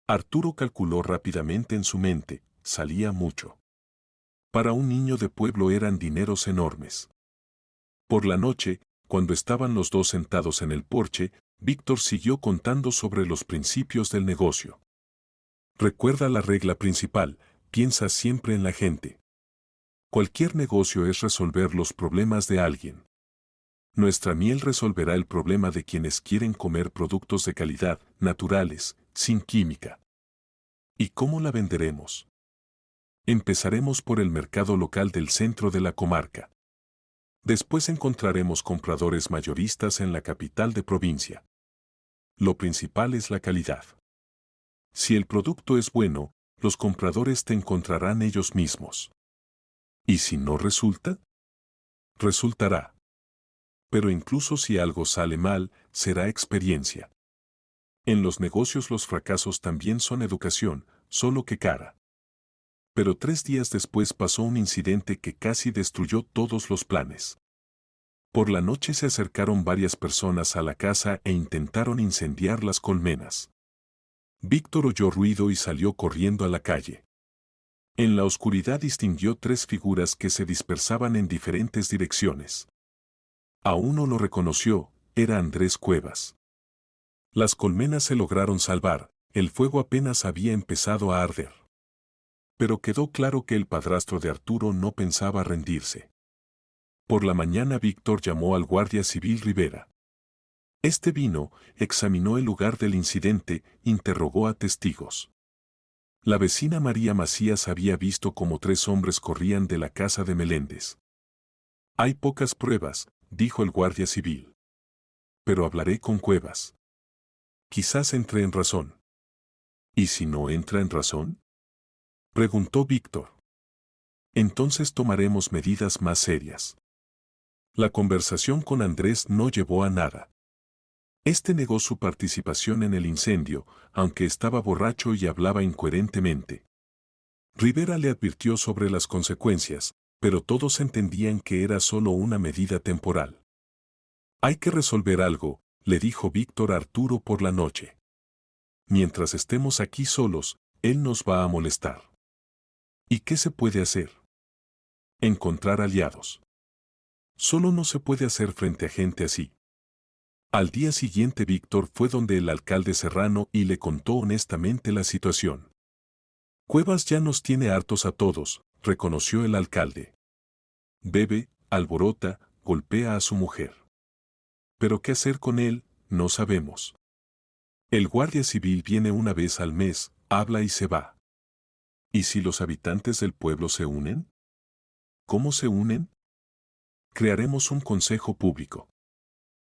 Arturo calculó rápidamente en su mente, salía mucho. Para un niño de pueblo eran dineros enormes. Por la noche, Cuando estaban los dos sentados en el porche, Víctor siguió contando sobre los principios del negocio. Recuerda la regla principal, piensa siempre en la gente. Cualquier negocio es resolver los problemas de alguien. Nuestra miel resolverá el problema de quienes quieren comer productos de calidad, naturales, sin química. ¿Y cómo la venderemos? Empezaremos por el mercado local del centro de la comarca. Después encontraremos compradores mayoristas en la capital de provincia. Lo principal es la calidad. Si el producto es bueno, los compradores te encontrarán ellos mismos. ¿Y si no resulta? Resultará. Pero incluso si algo sale mal, será experiencia. En los negocios los fracasos también son educación, solo que cara. Pero 3 días después pasó un incidente que casi destruyó todos los planes. Por la noche se acercaron varias personas a la casa e intentaron incendiar las colmenas. Víctor oyó ruido y salió corriendo a la calle. En la oscuridad distinguió 3 figuras que se dispersaban en diferentes direcciones. A uno lo reconoció, era Andrés Cuevas. Las colmenas se lograron salvar, el fuego apenas había empezado a arder. Pero quedó claro que el padrastro de Arturo no pensaba rendirse. Por la mañana Víctor llamó al guardia civil Rivera. Este vino, examinó el lugar del incidente, interrogó a testigos. La vecina María Macías había visto cómo 3 hombres corrían de la casa de Meléndez. Hay pocas pruebas, dijo el guardia civil. Pero hablaré con Cuevas. Quizás entre en razón. ¿Y si no entra en razón? Preguntó Víctor. Entonces tomaremos medidas más serias. La conversación con Andrés no llevó a nada. Este negó su participación en el incendio, aunque estaba borracho y hablaba incoherentemente. Rivera le advirtió sobre las consecuencias, pero todos entendían que era solo una medida temporal. Hay que resolver algo, le dijo Víctor a Arturo por la noche. Mientras estemos aquí solos, él nos va a molestar. ¿Y qué se puede hacer? Encontrar aliados. Solo no se puede hacer frente a gente así. Al día siguiente Víctor fue donde el alcalde Serrano y le contó honestamente la situación. Cuevas ya nos tiene hartos a todos, reconoció el alcalde. Bebe, alborota, golpea a su mujer. Pero qué hacer con él, no sabemos. El guardia civil viene una vez al mes, habla y se va. ¿Y si los habitantes del pueblo se unen? ¿Cómo se unen? Crearemos un consejo público.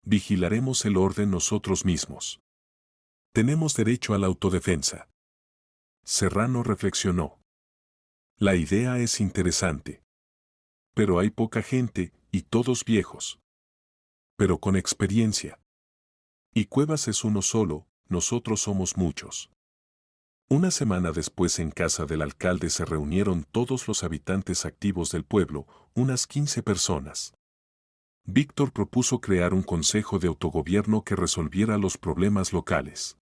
Vigilaremos el orden nosotros mismos. Tenemos derecho a la autodefensa. Serrano reflexionó. La idea es interesante. Pero hay poca gente, y todos viejos. Pero con experiencia. Y Cuevas es uno solo, nosotros somos muchos. Una semana después en casa del alcalde se reunieron todos los habitantes activos del pueblo, unas 15 personas. Víctor propuso crear un consejo de autogobierno que resolviera los problemas locales.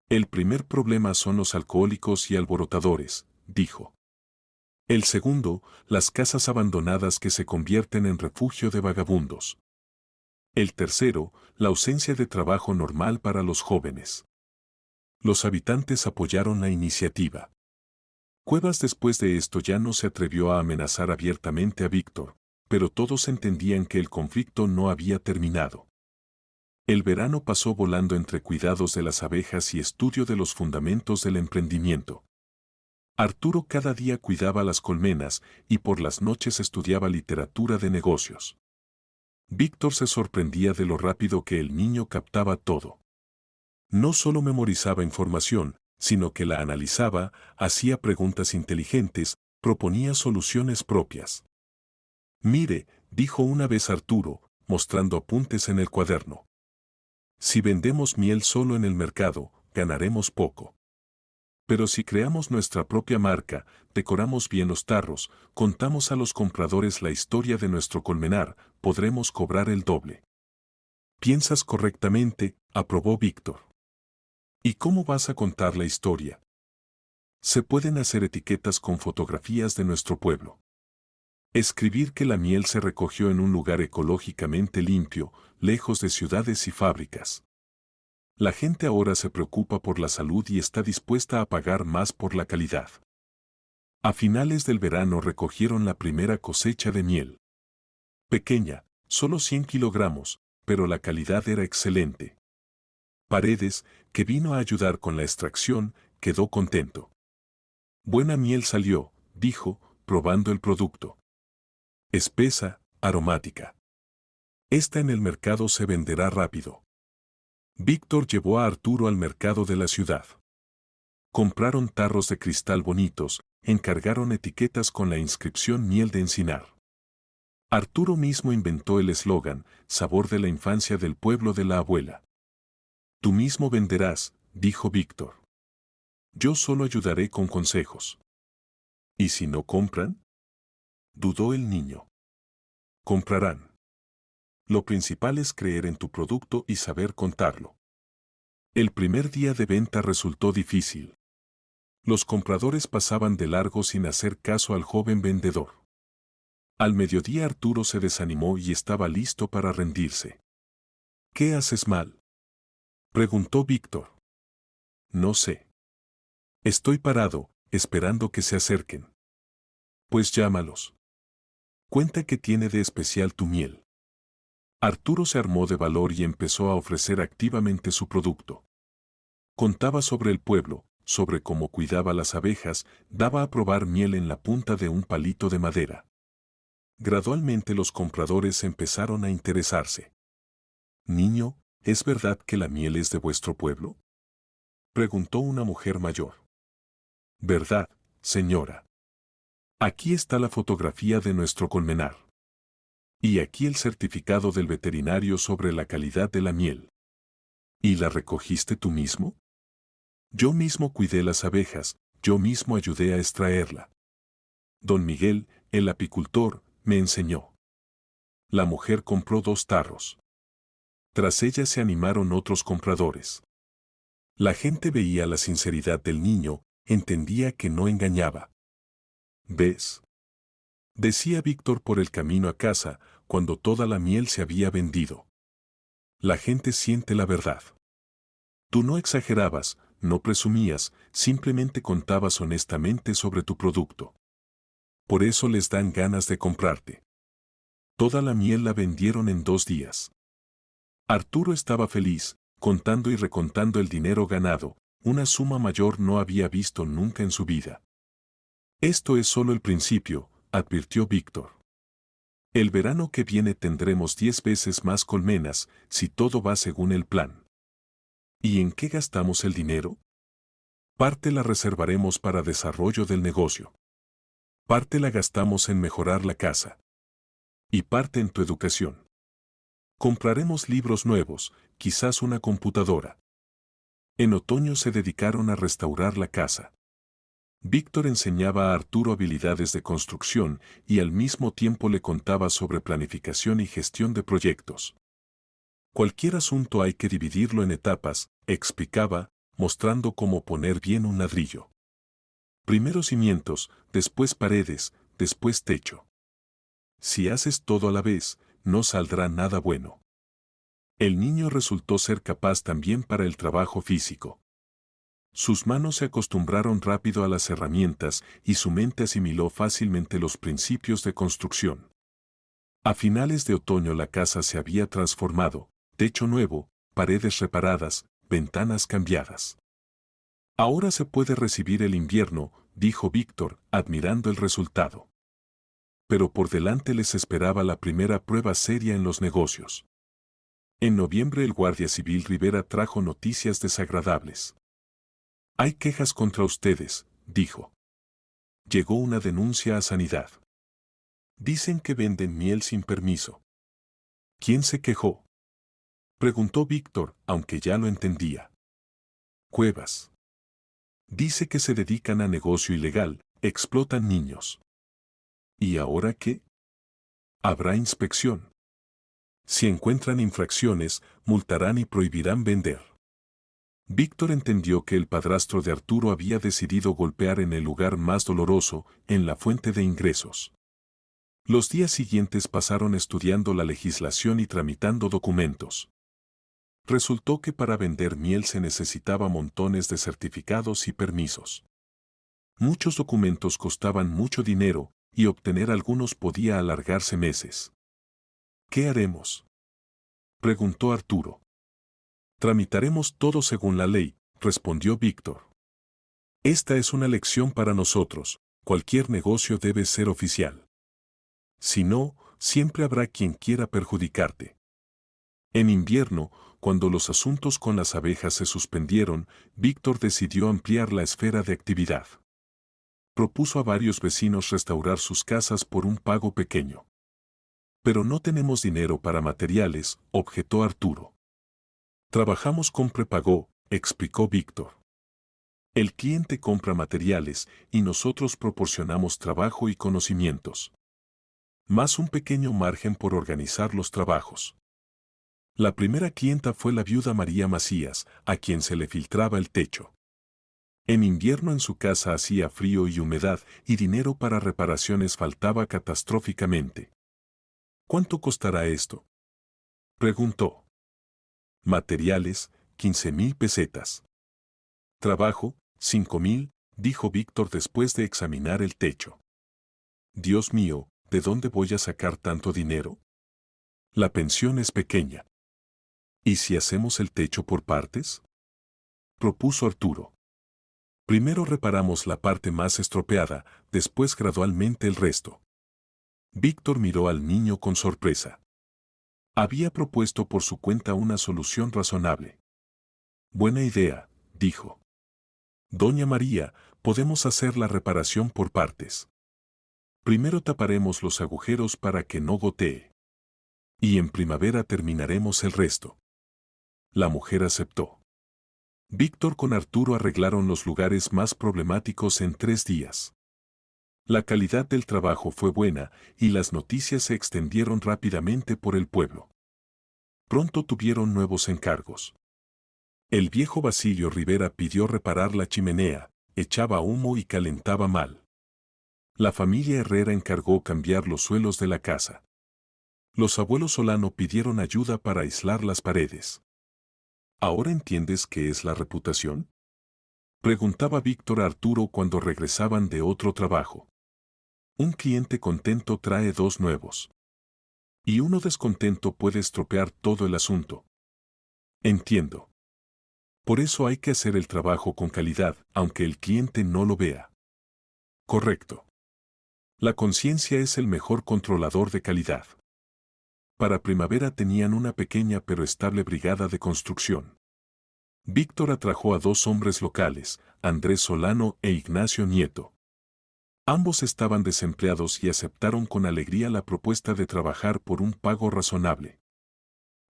El primer problema son los alcohólicos y alborotadores, dijo. El segundo, las casas abandonadas que se convierten en refugio de vagabundos. El tercero, la ausencia de trabajo normal para los jóvenes. Los habitantes apoyaron la iniciativa. Cuevas después de esto ya no se atrevió a amenazar abiertamente a Víctor, pero todos entendían que el conflicto no había terminado. El verano pasó volando entre cuidados de las abejas y estudio de los fundamentos del emprendimiento. Arturo cada día cuidaba las colmenas y por las noches estudiaba literatura de negocios. Víctor se sorprendía de lo rápido que el niño captaba todo. No solo memorizaba información, sino que la analizaba, hacía preguntas inteligentes, proponía soluciones propias. Mire, dijo una vez Arturo, mostrando apuntes en el cuaderno. Si vendemos miel solo en el mercado, ganaremos poco. Pero si creamos nuestra propia marca, decoramos bien los tarros, contamos a los compradores la historia de nuestro colmenar, podremos cobrar el doble. Piensas correctamente, aprobó Víctor. ¿Y cómo vas a contar la historia? Se pueden hacer etiquetas con fotografías de nuestro pueblo. Escribir que la miel se recogió en un lugar ecológicamente limpio, lejos de ciudades y fábricas. La gente ahora se preocupa por la salud y está dispuesta a pagar más por la calidad. A finales del verano recogieron la primera cosecha de miel. Pequeña, solo 100 kilogramos, pero la calidad era excelente. Paredes, que vino a ayudar con la extracción, quedó contento. Buena miel salió, dijo, probando el producto. Espesa, aromática. Esta en el mercado se venderá rápido. Víctor llevó a Arturo al mercado de la ciudad. Compraron tarros de cristal bonitos, encargaron etiquetas con la inscripción miel de encinar. Arturo mismo inventó el eslogan, sabor de la infancia del pueblo de la abuela. Tú mismo venderás, dijo Víctor. Yo solo ayudaré con consejos. ¿Y si no compran? Dudó el niño. Comprarán. Lo principal es creer en tu producto y saber contarlo. El primer día de venta resultó difícil. Los compradores pasaban de largo sin hacer caso al joven vendedor. Al mediodía Arturo se desanimó y estaba listo para rendirse. ¿Qué haces mal?, preguntó Víctor. No sé. Estoy parado, esperando que se acerquen. Pues llámalos. Cuenta qué tiene de especial tu miel. Arturo se armó de valor y empezó a ofrecer activamente su producto. Contaba sobre el pueblo, sobre cómo cuidaba las abejas, daba a probar miel en la punta de un palito de madera. Gradualmente los compradores empezaron a interesarse. Niño, ¿es verdad que la miel es de vuestro pueblo?, preguntó una mujer mayor. Verdad, señora. Aquí está la fotografía de nuestro colmenar. Y aquí el certificado del veterinario sobre la calidad de la miel. ¿Y la recogiste tú mismo? Yo mismo cuidé las abejas, yo mismo ayudé a extraerla. Don Miguel, el apicultor, me enseñó. La mujer compró 2 tarros. Tras ella se animaron otros compradores. La gente veía la sinceridad del niño, entendía que no engañaba. ¿Ves?, decía Víctor por el camino a casa, cuando toda la miel se había vendido. La gente siente la verdad. Tú no exagerabas, no presumías, simplemente contabas honestamente sobre tu producto. Por eso les dan ganas de comprarte. Toda la miel la vendieron en 2 días. Arturo estaba feliz, contando y recontando el dinero ganado, una suma mayor no había visto nunca en su vida. Esto es solo el principio, advirtió Víctor. El verano que viene tendremos 10 veces más colmenas, si todo va según el plan. ¿Y en qué gastamos el dinero? Parte la reservaremos para desarrollo del negocio. Parte la gastamos en mejorar la casa. Y parte en tu educación. Compraremos libros nuevos, quizás una computadora. En otoño se dedicaron a restaurar la casa. Víctor enseñaba a Arturo habilidades de construcción y al mismo tiempo le contaba sobre planificación y gestión de proyectos. Cualquier asunto hay que dividirlo en etapas, explicaba, mostrando cómo poner bien un ladrillo. Primero cimientos, después paredes, después techo. Si haces todo a la vez, no saldrá nada bueno. El niño resultó ser capaz también para el trabajo físico. Sus manos se acostumbraron rápido a las herramientas y su mente asimiló fácilmente los principios de construcción. A finales de otoño la casa se había transformado, techo nuevo, paredes reparadas, ventanas cambiadas. Ahora se puede recibir el invierno, dijo Víctor, admirando el resultado. Pero por delante les esperaba la primera prueba seria en los negocios. En noviembre el guardia civil Rivera trajo noticias desagradables. Hay quejas contra ustedes, dijo. Llegó una denuncia a Sanidad. Dicen que venden miel sin permiso. ¿Quién se quejó?, preguntó Víctor, aunque ya lo entendía. Cuevas. Dice que se dedican a negocio ilegal, explotan niños. ¿Y ahora qué? Habrá inspección. Si encuentran infracciones, multarán y prohibirán vender. Víctor entendió que el padrastro de Arturo había decidido golpear en el lugar más doloroso, en la fuente de ingresos. Los días siguientes pasaron estudiando la legislación y tramitando documentos. Resultó que para vender miel se necesitaba montones de certificados y permisos. Muchos documentos costaban mucho dinero, y obtener algunos podía alargarse meses. ¿Qué haremos?, preguntó Arturo. Tramitaremos todo según la ley, respondió Víctor. Esta es una lección para nosotros: cualquier negocio debe ser oficial. Si no, siempre habrá quien quiera perjudicarte. En invierno, cuando los asuntos con las abejas se suspendieron, Víctor decidió ampliar la esfera de actividad. Propuso a varios vecinos restaurar sus casas por un pago pequeño. Pero no tenemos dinero para materiales, objetó Arturo. Trabajamos con prepagó, explicó Víctor. El cliente compra materiales y nosotros proporcionamos trabajo y conocimientos. Más un pequeño margen por organizar los trabajos. La primera clienta fue la viuda María Macías, a quien se le filtraba el techo. En invierno en su casa hacía frío y humedad, y dinero para reparaciones faltaba catastróficamente. ¿Cuánto costará esto?, preguntó. Materiales, 15,000 pesetas. Trabajo, 5,000, dijo Víctor después de examinar el techo. Dios mío, ¿de dónde voy a sacar tanto dinero? La pensión es pequeña. ¿Y si hacemos el techo por partes?, propuso Arturo. Primero reparamos la parte más estropeada, después gradualmente el resto. Víctor miró al niño con sorpresa. Había propuesto por su cuenta una solución razonable. Buena idea, dijo. Doña María, podemos hacer la reparación por partes. Primero taparemos los agujeros para que no gotee. Y en primavera terminaremos el resto. La mujer aceptó. Víctor con Arturo arreglaron los lugares más problemáticos en 3 días. La calidad del trabajo fue buena y las noticias se extendieron rápidamente por el pueblo. Pronto tuvieron nuevos encargos. El viejo Basilio Rivera pidió reparar la chimenea, echaba humo y calentaba mal. La familia Herrera encargó cambiar los suelos de la casa. Los abuelos Solano pidieron ayuda para aislar las paredes. ¿Ahora entiendes qué es la reputación?, preguntaba Víctor a Arturo cuando regresaban de otro trabajo. Un cliente contento trae 2 nuevos. Y uno descontento puede estropear todo el asunto. Entiendo. Por eso hay que hacer el trabajo con calidad, aunque el cliente no lo vea. Correcto. La conciencia es el mejor controlador de calidad. Para primavera tenían una pequeña pero estable brigada de construcción. Víctor atrajo a 2 hombres locales, Andrés Solano e Ignacio Nieto. Ambos estaban desempleados y aceptaron con alegría la propuesta de trabajar por un pago razonable.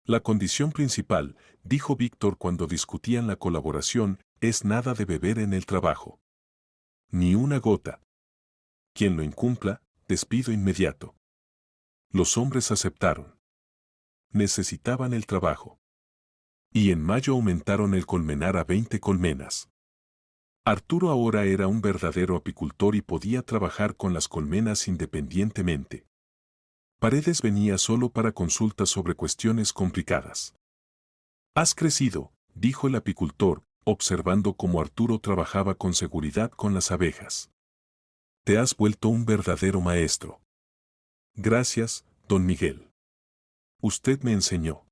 La condición principal, dijo Víctor cuando discutían la colaboración, es nada de beber en el trabajo. Ni una gota. Quien lo incumpla, despido inmediato. Los hombres aceptaron. Necesitaban el trabajo. Y en mayo aumentaron el colmenar a 20 colmenas. Arturo ahora era un verdadero apicultor y podía trabajar con las colmenas independientemente. Paredes venía solo para consultas sobre cuestiones complicadas. Has crecido, dijo el apicultor, observando cómo Arturo trabajaba con seguridad con las abejas. Te has vuelto un verdadero maestro. Gracias, don Miguel. Usted me enseñó.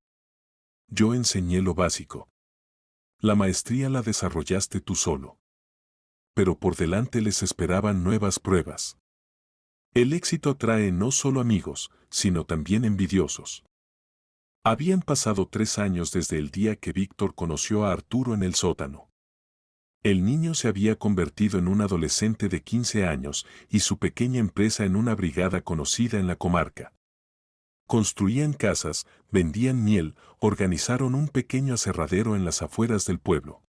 Yo enseñé lo básico. La maestría la desarrollaste tú solo. Pero por delante les esperaban nuevas pruebas. El éxito atrae no solo amigos, sino también envidiosos. Habían pasado 3 años desde el día que Víctor conoció a Arturo en el sótano. El niño se había convertido en un adolescente de 15 años y su pequeña empresa en una brigada conocida en la comarca. Construían casas, vendían miel, organizaron un pequeño aserradero en las afueras del pueblo.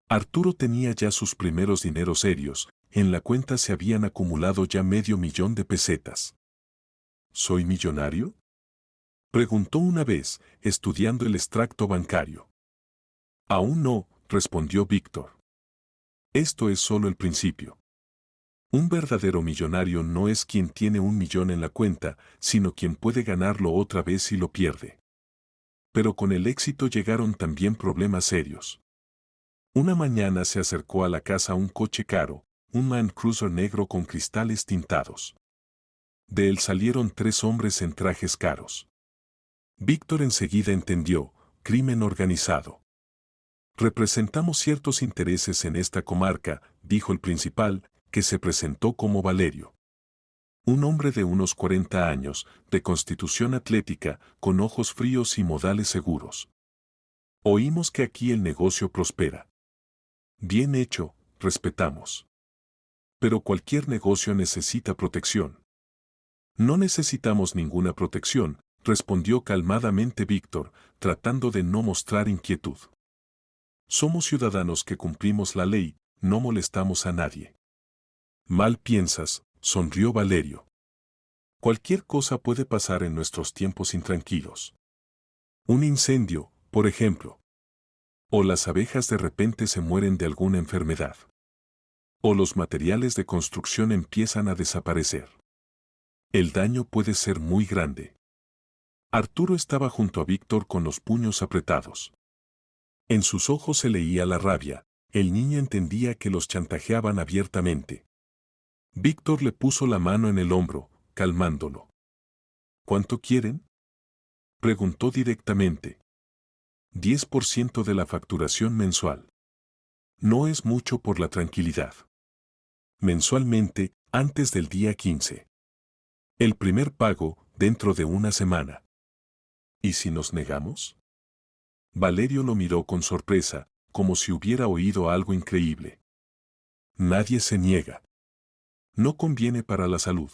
Arturo tenía ya sus primeros dineros serios, en la cuenta se habían acumulado ya $500,000 de pesetas. ¿Soy millonario?, preguntó una vez, estudiando el extracto bancario. Aún no, respondió Víctor. Esto es solo el principio. Un verdadero millonario no es quien tiene 1 millón en la cuenta, sino quien puede ganarlo otra vez si lo pierde. Pero con el éxito llegaron también problemas serios. Una mañana se acercó a la casa un coche caro, un Land Cruiser negro con cristales tintados. De él salieron 3 hombres en trajes caros. Víctor enseguida entendió: crimen organizado. Representamos ciertos intereses en esta comarca, dijo el principal, que se presentó como Valerio. Un hombre de unos 40 años, de constitución atlética, con ojos fríos y modales seguros. Oímos que aquí el negocio prospera. Bien hecho, respetamos. Pero cualquier negocio necesita protección. No necesitamos ninguna protección, respondió calmadamente Víctor, tratando de no mostrar inquietud. Somos ciudadanos que cumplimos la ley, no molestamos a nadie. Mal piensas, sonrió Valerio. Cualquier cosa puede pasar en nuestros tiempos intranquilos. Un incendio, por ejemplo. O las abejas de repente se mueren de alguna enfermedad. O los materiales de construcción empiezan a desaparecer. El daño puede ser muy grande. Arturo estaba junto a Víctor con los puños apretados. En sus ojos se leía la rabia, el niño entendía que los chantajeaban abiertamente. Víctor le puso la mano en el hombro, calmándolo. ¿Cuánto quieren?, preguntó directamente. 10% de la facturación mensual. No es mucho por la tranquilidad. Mensualmente, antes del día 15. El primer pago, dentro de una semana. ¿Y si nos negamos? Valerio lo miró con sorpresa, como si hubiera oído algo increíble. Nadie se niega. No conviene para la salud.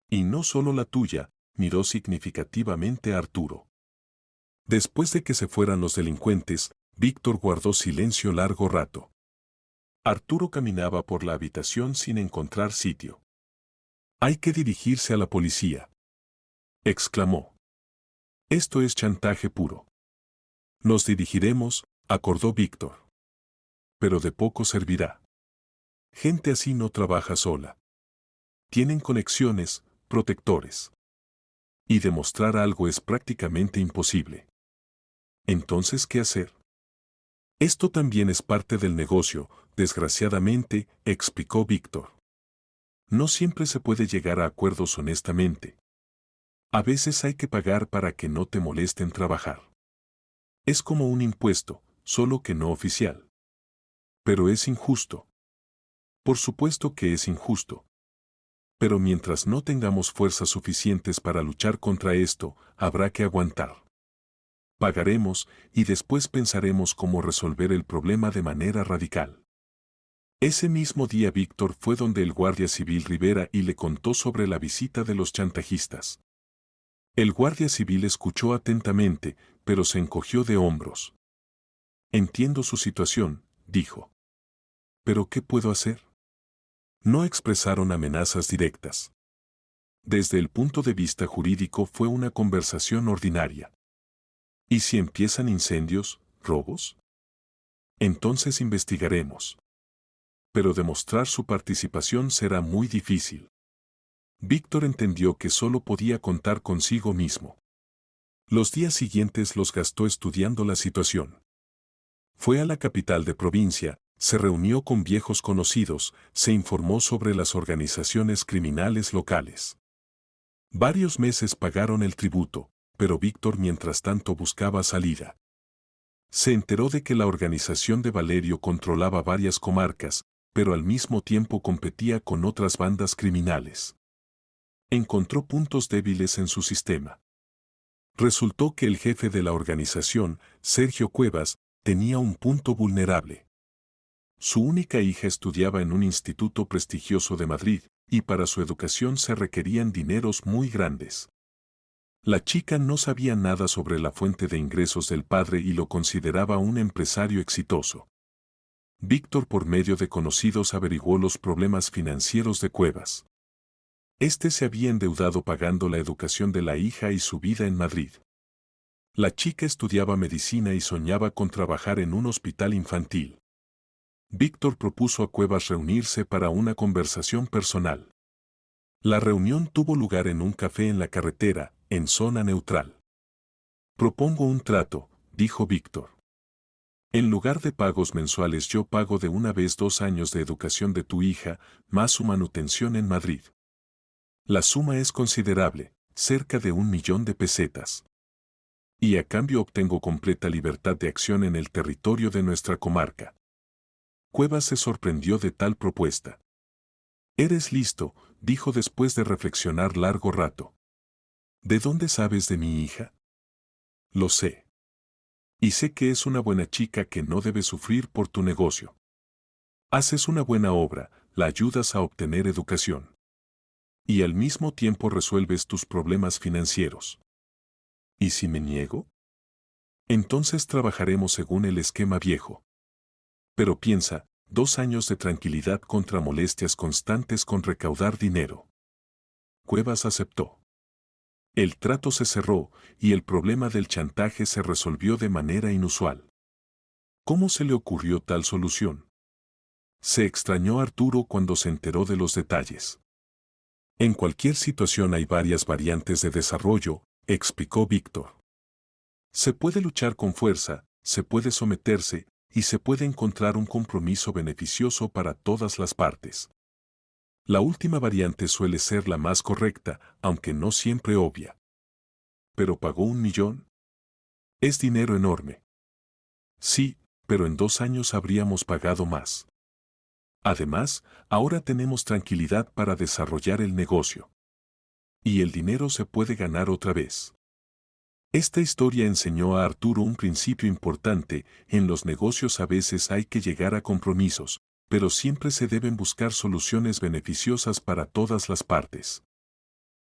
Y no solo la tuya, miró significativamente a Arturo. Después de que se fueran los delincuentes, Víctor guardó silencio largo rato. Arturo caminaba por la habitación sin encontrar sitio. Hay que dirigirse a la policía, exclamó. Esto es chantaje puro. Nos dirigiremos, acordó Víctor. Pero de poco servirá. Gente así no trabaja sola. Tienen conexiones, protectores. Y demostrar algo es prácticamente imposible. Entonces, ¿qué hacer? Esto también es parte del negocio, desgraciadamente, explicó Víctor. No siempre se puede llegar a acuerdos honestamente. A veces hay que pagar para que no te molesten trabajar. Es como un impuesto, solo que no oficial. Pero es injusto. Por supuesto que es injusto. Pero mientras no tengamos fuerzas suficientes para luchar contra esto, habrá que aguantar. Pagaremos y después pensaremos cómo resolver el problema de manera radical. Ese mismo día Víctor fue donde el guardia civil Rivera y le contó sobre la visita de los chantajistas. El guardia civil escuchó atentamente, pero se encogió de hombros. Entiendo su situación, dijo. ¿Pero qué puedo hacer? No expresaron amenazas directas. Desde el punto de vista jurídico fue una conversación ordinaria. ¿Y si empiezan incendios, robos? Entonces investigaremos. Pero demostrar su participación será muy difícil. Víctor entendió que solo podía contar consigo mismo. Los días siguientes los gastó estudiando la situación. Fue a la capital de provincia, se reunió con viejos conocidos, se informó sobre las organizaciones criminales locales. Varios meses pagaron el tributo, pero Víctor mientras tanto buscaba salida. Se enteró de que la organización de Valerio controlaba varias comarcas, pero al mismo tiempo competía con otras bandas criminales. Encontró puntos débiles en su sistema. Resultó que el jefe de la organización, Sergio Cuevas, tenía un punto vulnerable. Su única hija estudiaba en un instituto prestigioso de Madrid, y para su educación se requerían dineros muy grandes. La chica no sabía nada sobre la fuente de ingresos del padre y lo consideraba un empresario exitoso. Víctor por medio de conocidos averiguó los problemas financieros de Cuevas. Este se había endeudado pagando la educación de la hija y su vida en Madrid. La chica estudiaba medicina y soñaba con trabajar en un hospital infantil. Víctor propuso a Cuevas reunirse para una conversación personal. La reunión tuvo lugar en un café en la carretera, en zona neutral. Propongo un trato, dijo Víctor. En lugar de pagos mensuales yo pago de una vez 2 años de educación de tu hija, más su manutención en Madrid. La suma es considerable, cerca de 1 millón de pesetas. Y a cambio obtengo completa libertad de acción en el territorio de nuestra comarca. Cuevas se sorprendió de tal propuesta. Eres listo, dijo después de reflexionar largo rato. ¿De dónde sabes de mi hija? Lo sé. Y sé que es una buena chica que no debe sufrir por tu negocio. Haces una buena obra, la ayudas a obtener educación. Y al mismo tiempo resuelves tus problemas financieros. ¿Y si me niego? Entonces trabajaremos según el esquema viejo. Pero piensa, 2 años de tranquilidad contra molestias constantes con recaudar dinero. Cuevas aceptó. El trato se cerró y el problema del chantaje se resolvió de manera inusual. ¿Cómo se le ocurrió tal solución? Se extrañó Arturo cuando se enteró de los detalles. En cualquier situación hay varias variantes de desarrollo, explicó Víctor. Se puede luchar con fuerza, se puede someterse, y se puede encontrar un compromiso beneficioso para todas las partes. La última variante suele ser la más correcta, aunque no siempre obvia. ¿Pero pagó 1 millón? Es dinero enorme. Sí, pero en 2 años habríamos pagado más. Además, ahora tenemos tranquilidad para desarrollar el negocio. Y el dinero se puede ganar otra vez. Esta historia enseñó a Arturo un principio importante: en los negocios a veces hay que llegar a compromisos, pero siempre se deben buscar soluciones beneficiosas para todas las partes.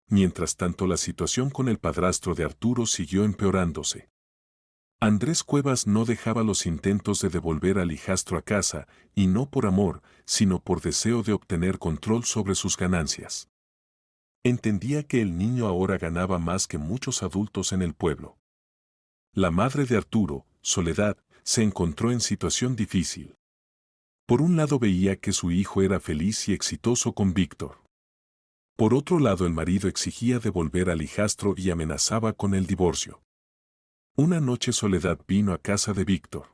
Mientras tanto, la situación con el padrastro de Arturo siguió empeorándose. Andrés Cuevas no dejaba los intentos de devolver al hijastro a casa, y no por amor, sino por deseo de obtener control sobre sus ganancias. Entendía que el niño ahora ganaba más que muchos adultos en el pueblo. La madre de Arturo, Soledad, se encontró en situación difícil. Por un lado veía que su hijo era feliz y exitoso con Víctor. Por otro lado, el marido exigía devolver al hijastro y amenazaba con el divorcio. Una noche Soledad vino a casa de Víctor.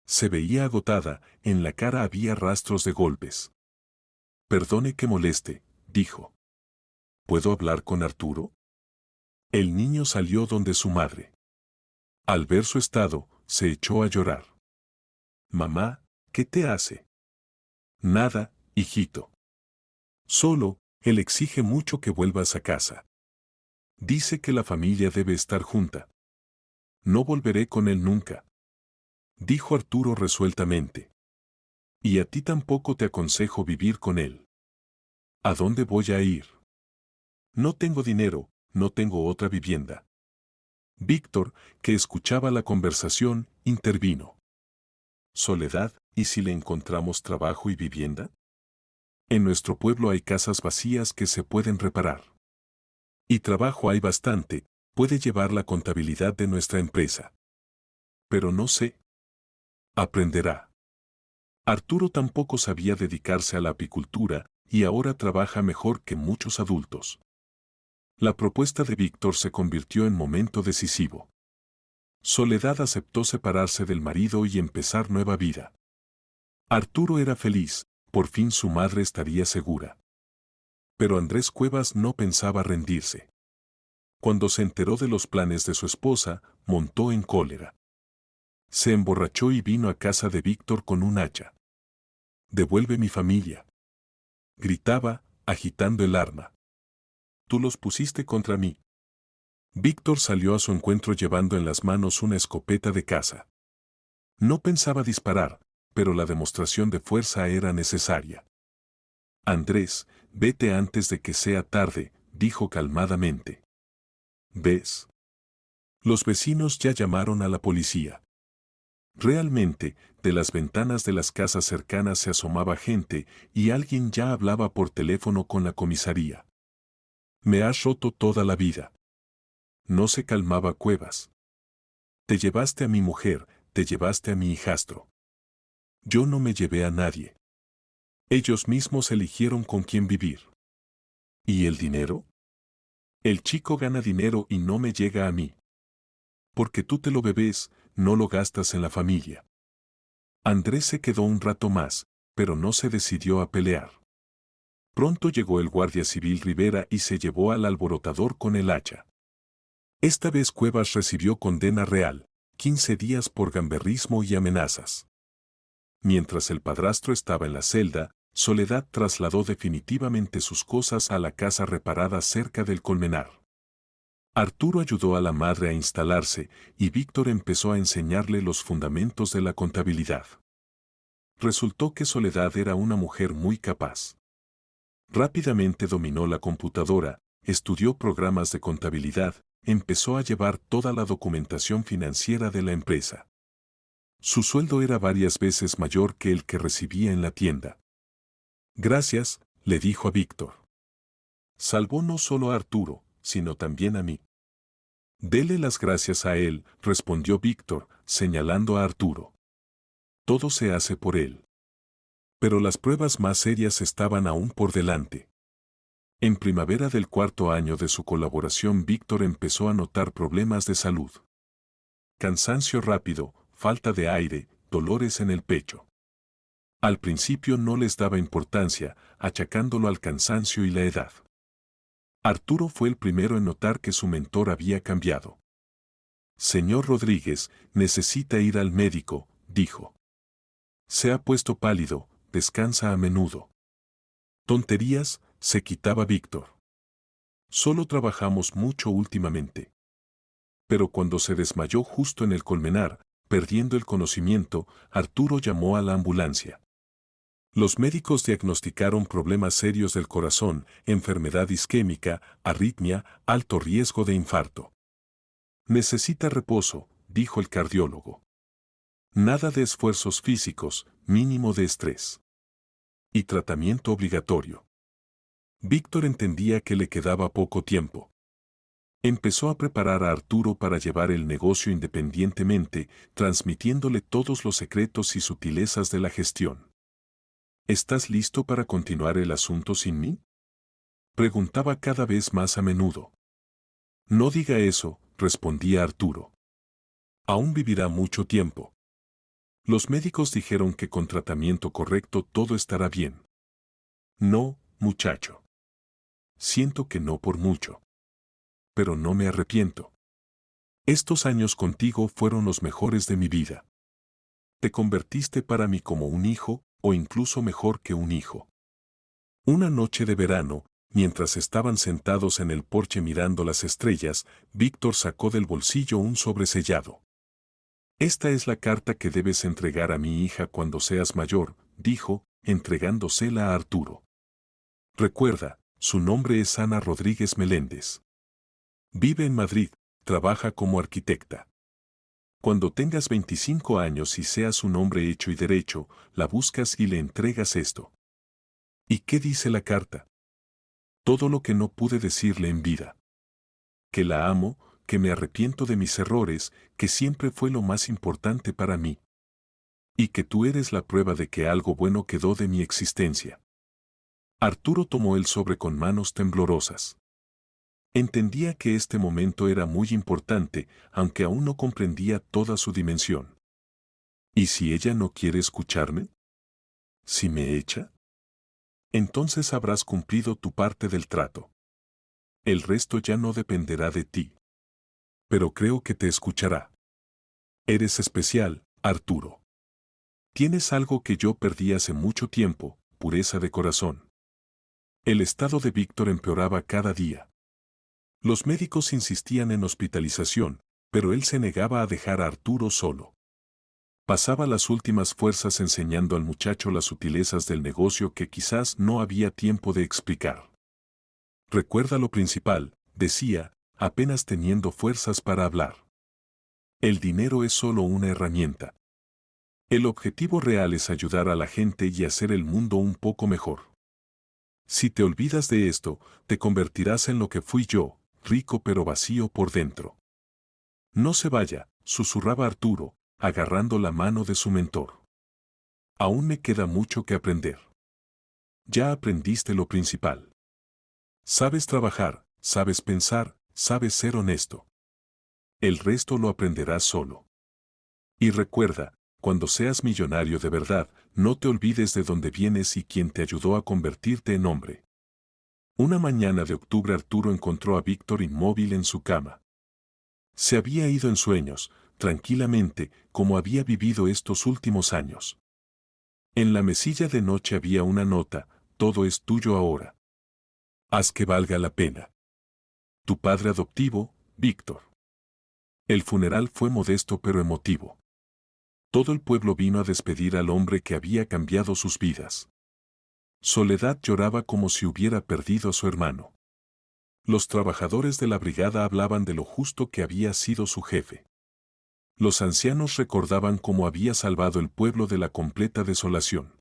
Se veía agotada, en la cara había rastros de golpes. Perdone que moleste, dijo. ¿Puedo hablar con Arturo? El niño salió donde su madre. Al ver su estado, se echó a llorar. Mamá, ¿qué te hace? Nada, hijito. Solo, él exige mucho que vuelvas a casa. Dice que la familia debe estar junta. No volveré con él nunca, dijo Arturo resueltamente. Y a ti tampoco te aconsejo vivir con él. ¿A dónde voy a ir? No tengo dinero, no tengo otra vivienda. Víctor, que escuchaba la conversación, intervino. Soledad, ¿y si le encontramos trabajo y vivienda? En nuestro pueblo hay casas vacías que se pueden reparar. Y trabajo hay bastante, puede llevar la contabilidad de nuestra empresa. Pero no sé. Aprenderá. Arturo tampoco sabía dedicarse a la apicultura, y ahora trabaja mejor que muchos adultos. La propuesta de Víctor se convirtió en momento decisivo. Soledad aceptó separarse del marido y empezar nueva vida. Arturo era feliz, por fin su madre estaría segura. Pero Andrés Cuevas no pensaba rendirse. Cuando se enteró de los planes de su esposa, montó en cólera. Se emborrachó y vino a casa de Víctor con un hacha. «Devuelve mi familia», gritaba, agitando el arma. «Tú los pusiste contra mí». Víctor salió a su encuentro llevando en las manos una escopeta de caza. No pensaba disparar, pero la demostración de fuerza era necesaria. «Andrés, vete antes de que sea tarde», dijo calmadamente. «¿Ves? Los vecinos ya llamaron a la policía». Realmente, de las ventanas de las casas cercanas se asomaba gente y alguien ya hablaba por teléfono con la comisaría. «Me has roto toda la vida». No se calmaba Cuevas. «Te llevaste a mi mujer, te llevaste a mi hijastro. Yo no me llevé a nadie. Ellos mismos eligieron con quién vivir. ¿Y el dinero? El chico gana dinero y no me llega a mí. Porque tú te lo bebes, no lo gastas en la familia. Andrés se quedó un rato más, pero no se decidió a pelear. Pronto llegó el guardia civil Rivera y se llevó al alborotador con el hacha. Esta vez Cuevas recibió condena real, 15 días por gamberrismo y amenazas. Mientras el padrastro estaba en la celda, Soledad trasladó definitivamente sus cosas a la casa reparada cerca del Colmenar. Arturo ayudó a la madre a instalarse y Víctor empezó a enseñarle los fundamentos de la contabilidad. Resultó que Soledad era una mujer muy capaz. Rápidamente dominó la computadora, estudió programas de contabilidad, empezó a llevar toda la documentación financiera de la empresa. Su sueldo era varias veces mayor que el que recibía en la tienda. Gracias, le dijo a Víctor. Salvó no solo a Arturo, sino también a mí. Dele las gracias a él, respondió Víctor, señalando a Arturo. Todo se hace por él. Pero las pruebas más serias estaban aún por delante. En primavera del 4º año de su colaboración, Víctor empezó a notar problemas de salud. Cansancio rápido, falta de aire, dolores en el pecho. Al principio no les daba importancia, achacándolo al cansancio y la edad. Arturo fue el primero en notar que su mentor había cambiado. Señor Rodríguez, necesita ir al médico, dijo. Se ha puesto pálido, descansa a menudo. Tonterías, se quitaba Víctor. Solo trabajamos mucho últimamente. Pero cuando se desmayó justo en el Colmenar, perdiendo el conocimiento, Arturo llamó a la ambulancia. Los médicos diagnosticaron problemas serios del corazón, enfermedad isquémica, arritmia, alto riesgo de infarto. Necesita reposo, dijo el cardiólogo. Nada de esfuerzos físicos, mínimo de estrés. Y tratamiento obligatorio. Víctor entendía que le quedaba poco tiempo. Empezó a preparar a Arturo para llevar el negocio independientemente, transmitiéndole todos los secretos y sutilezas de la gestión. ¿Estás listo para continuar el asunto sin mí? Preguntaba cada vez más a menudo. No diga eso, respondía Arturo. Aún vivirá mucho tiempo. Los médicos dijeron que con tratamiento correcto todo estará bien. No, muchacho. Siento que no por mucho. Pero no me arrepiento. Estos años contigo fueron los mejores de mi vida. Te convertiste para mí como un hijo, o incluso mejor que un hijo. Una noche de verano, mientras estaban sentados en el porche mirando las estrellas, Víctor sacó del bolsillo un sobresellado. Esta es la carta que debes entregar a mi hija cuando seas mayor, dijo, entregándosela a Arturo. Recuerda, su nombre es Ana Rodríguez Meléndez. Vive en Madrid, trabaja como arquitecta. Cuando tengas 25 años y seas un hombre hecho y derecho, la buscas y le entregas esto. ¿Y qué dice la carta? Todo lo que no pude decirle en vida. Que la amo, que me arrepiento de mis errores, que siempre fue lo más importante para mí. Y que tú eres la prueba de que algo bueno quedó de mi existencia. Arturo tomó el sobre con manos temblorosas. Entendía que este momento era muy importante, aunque aún no comprendía toda su dimensión. ¿Y si ella no quiere escucharme? ¿Si me echa? Entonces habrás cumplido tu parte del trato. El resto ya no dependerá de ti. Pero creo que te escuchará. Eres especial, Arturo. Tienes algo que yo perdí hace mucho tiempo, pureza de corazón. El estado de Víctor empeoraba cada día. Los médicos insistían en hospitalización, pero él se negaba a dejar a Arturo solo. Pasaba las últimas fuerzas enseñando al muchacho las sutilezas del negocio que quizás no había tiempo de explicar. Recuerda lo principal, decía, apenas teniendo fuerzas para hablar. El dinero es solo una herramienta. El objetivo real es ayudar a la gente y hacer el mundo un poco mejor. Si te olvidas de esto, te convertirás en lo que fui yo, rico pero vacío por dentro. No se vaya, susurraba Arturo, agarrando la mano de su mentor. Aún me queda mucho que aprender. Ya aprendiste lo principal. Sabes trabajar, sabes pensar, sabes ser honesto. El resto lo aprenderás solo. Y recuerda, cuando seas millonario de verdad, no te olvides de dónde vienes y quién te ayudó a convertirte en hombre. Una mañana de octubre Arturo encontró a Víctor inmóvil en su cama. Se había ido en sueños, tranquilamente, como había vivido estos últimos años. En la mesilla de noche había una nota: todo es tuyo ahora. Haz que valga la pena. Tu padre adoptivo, Víctor. El funeral fue modesto pero emotivo. Todo el pueblo vino a despedir al hombre que había cambiado sus vidas. Soledad lloraba como si hubiera perdido a su hermano. Los trabajadores de la brigada hablaban de lo justo que había sido su jefe. Los ancianos recordaban cómo había salvado el pueblo de la completa desolación.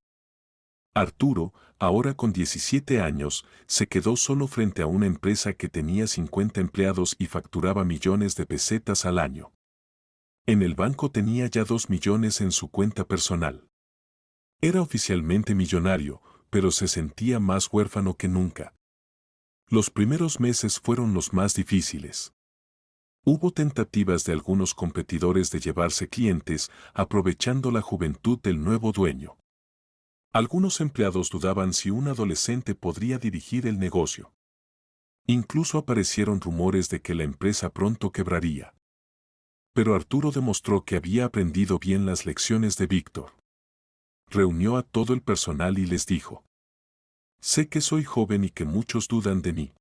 Arturo, ahora con 17 años, se quedó solo frente a una empresa que tenía 50 empleados y facturaba millones de pesetas al año. En el banco tenía ya 2 millones en su cuenta personal. Era oficialmente millonario, pero se sentía más huérfano que nunca. Los primeros meses fueron los más difíciles. Hubo tentativas de algunos competidores de llevarse clientes, aprovechando la juventud del nuevo dueño. Algunos empleados dudaban si un adolescente podría dirigir el negocio. Incluso aparecieron rumores de que la empresa pronto quebraría. Pero Arturo demostró que había aprendido bien las lecciones de Víctor. Reunió a todo el personal y les dijo: sé que soy joven y que muchos dudan de mí.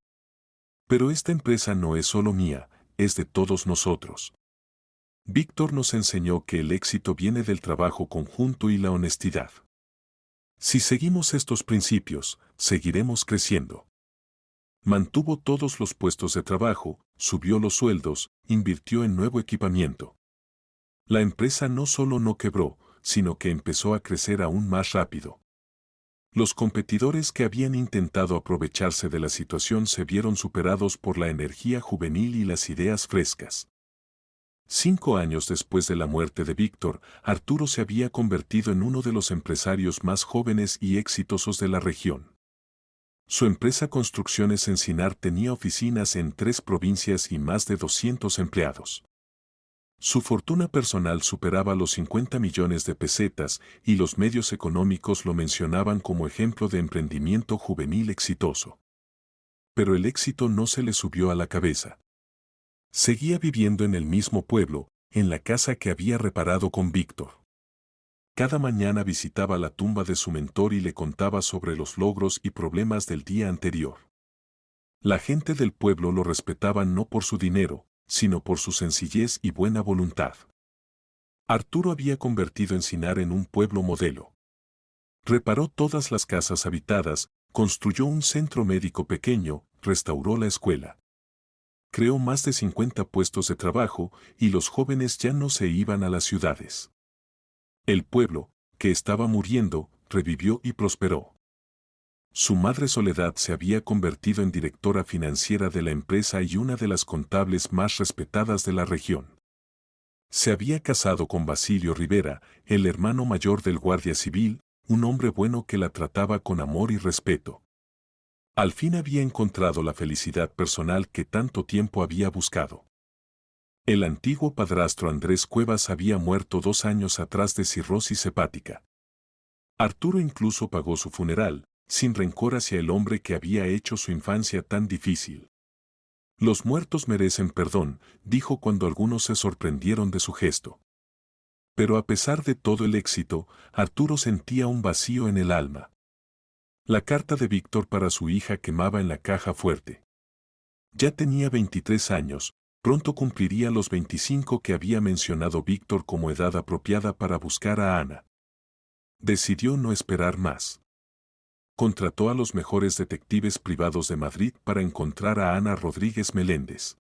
Pero esta empresa no es solo mía, es de todos nosotros. Víctor nos enseñó que el éxito viene del trabajo conjunto y la honestidad. Si seguimos estos principios, seguiremos creciendo. Mantuvo todos los puestos de trabajo, subió los sueldos, invirtió en nuevo equipamiento. La empresa no solo no quebró, sino que empezó a crecer aún más rápido. Los competidores que habían intentado aprovecharse de la situación se vieron superados por la energía juvenil y las ideas frescas. 5 años después de la muerte de Víctor, Arturo se había convertido en uno de los empresarios más jóvenes y exitosos de la región. Su empresa Construcciones Encinar tenía oficinas en 3 provincias y más de 200 empleados. Su fortuna personal superaba los 50 millones de pesetas y los medios económicos lo mencionaban como ejemplo de emprendimiento juvenil exitoso. Pero el éxito no se le subió a la cabeza. Seguía viviendo en el mismo pueblo, en la casa que había reparado con Víctor. Cada mañana visitaba la tumba de su mentor y le contaba sobre los logros y problemas del día anterior. La gente del pueblo lo respetaba no por su dinero, sino por su sencillez y buena voluntad. Arturo había convertido Encinar en un pueblo modelo. Reparó todas las casas habitadas, construyó un centro médico pequeño, restauró la escuela. Creó más de 50 puestos de trabajo y los jóvenes ya no se iban a las ciudades. El pueblo, que estaba muriendo, revivió y prosperó. Su madre Soledad se había convertido en directora financiera de la empresa y una de las contables más respetadas de la región. Se había casado con Basilio Rivera, el hermano mayor del guardia civil, un hombre bueno que la trataba con amor y respeto. Al fin había encontrado la felicidad personal que tanto tiempo había buscado. El antiguo padrastro Andrés Cuevas había muerto 2 años atrás de cirrosis hepática. Arturo incluso pagó su funeral, sin rencor hacia el hombre que había hecho su infancia tan difícil. Los muertos merecen perdón, dijo cuando algunos se sorprendieron de su gesto. Pero a pesar de todo el éxito, Arturo sentía un vacío en el alma. La carta de Víctor para su hija quemaba en la caja fuerte. Ya tenía 23 años, pronto cumpliría los 25 que había mencionado Víctor como edad apropiada para buscar a Ana. Decidió no esperar más. Contrató a los mejores detectives privados de Madrid para encontrar a Ana Rodríguez Meléndez.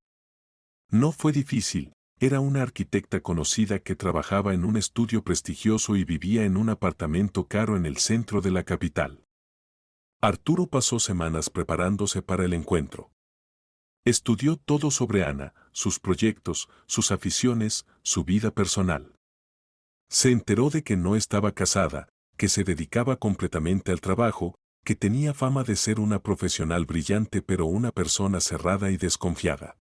No fue difícil, era una arquitecta conocida que trabajaba en un estudio prestigioso y vivía en un apartamento caro en el centro de la capital. Arturo pasó semanas preparándose para el encuentro. Estudió todo sobre Ana, sus proyectos, sus aficiones, su vida personal. Se enteró de que no estaba casada, que se dedicaba completamente al trabajo, que tenía fama de ser una profesional brillante pero una persona cerrada y desconfiada.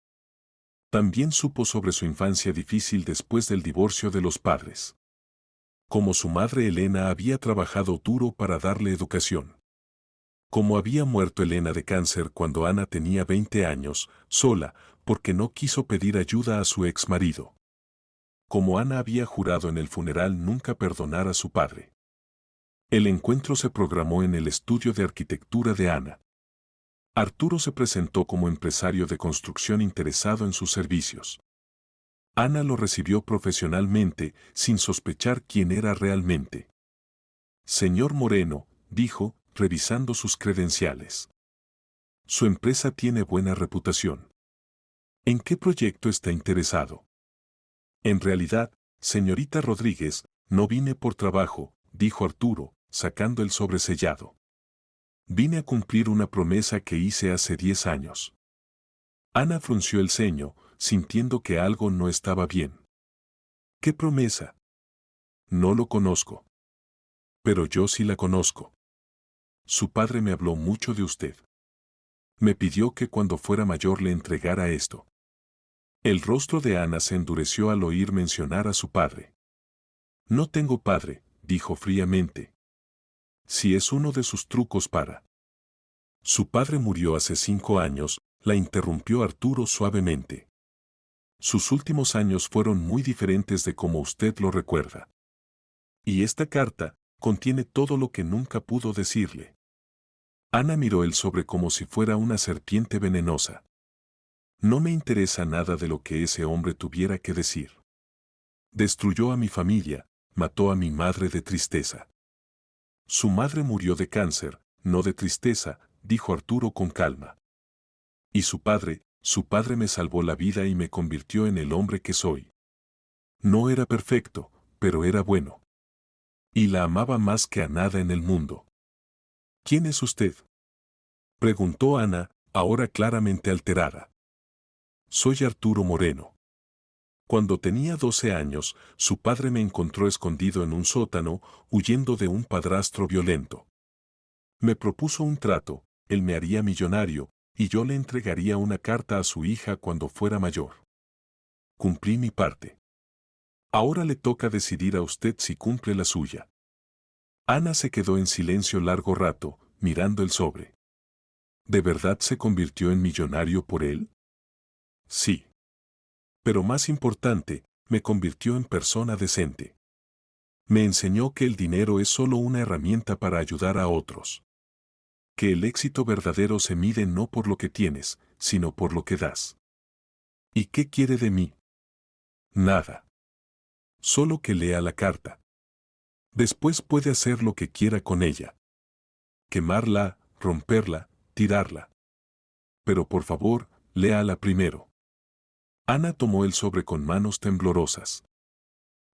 También supo sobre su infancia difícil después del divorcio de los padres. Como su madre Elena había trabajado duro para darle educación. Como había muerto Elena de cáncer cuando Ana tenía 20 años, sola, porque no quiso pedir ayuda a su ex marido. Como Ana había jurado en el funeral nunca perdonar a su padre. El encuentro se programó en el estudio de arquitectura de Ana. Arturo se presentó como empresario de construcción interesado en sus servicios. Ana lo recibió profesionalmente, sin sospechar quién era realmente. Señor Moreno, dijo, revisando sus credenciales. Su empresa tiene buena reputación. ¿En qué proyecto está interesado? En realidad, señorita Rodríguez, no vine por trabajo, dijo Arturo, sacando el sobresellado. Vine a cumplir una promesa que hice hace 10 años. Ana frunció el ceño, sintiendo que algo no estaba bien. ¿Qué promesa? No lo conozco. Pero yo sí la conozco. Su padre me habló mucho de usted. Me pidió que cuando fuera mayor le entregara esto. El rostro de Ana se endureció al oír mencionar a su padre. No tengo padre, dijo fríamente. Si es uno de sus trucos para. Su padre murió hace 5 años, la interrumpió Arturo suavemente. Sus últimos años fueron muy diferentes de como usted lo recuerda. Y esta carta contiene todo lo que nunca pudo decirle. Ana miró el sobre como si fuera una serpiente venenosa. No me interesa nada de lo que ese hombre tuviera que decir. Destruyó a mi familia, mató a mi madre de tristeza. Su madre murió de cáncer, no de tristeza, dijo Arturo con calma. Y su padre me salvó la vida y me convirtió en el hombre que soy. No era perfecto, pero era bueno. Y la amaba más que a nada en el mundo. ¿Quién es usted? Preguntó Ana, ahora claramente alterada. Soy Arturo Moreno. Cuando tenía 12 años, su padre me encontró escondido en un sótano, huyendo de un padrastro violento. Me propuso un trato, él me haría millonario, y yo le entregaría una carta a su hija cuando fuera mayor. Cumplí mi parte. Ahora le toca decidir a usted si cumple la suya. Ana se quedó en silencio largo rato, mirando el sobre. ¿De verdad se convirtió en millonario por él? Sí. Pero más importante, me convirtió en persona decente. Me enseñó que el dinero es solo una herramienta para ayudar a otros. Que el éxito verdadero se mide no por lo que tienes, sino por lo que das. ¿Y qué quiere de mí? Nada. Solo que lea la carta. Después puede hacer lo que quiera con ella. Quemarla, romperla, tirarla. Pero por favor, léala primero. Ana tomó el sobre con manos temblorosas.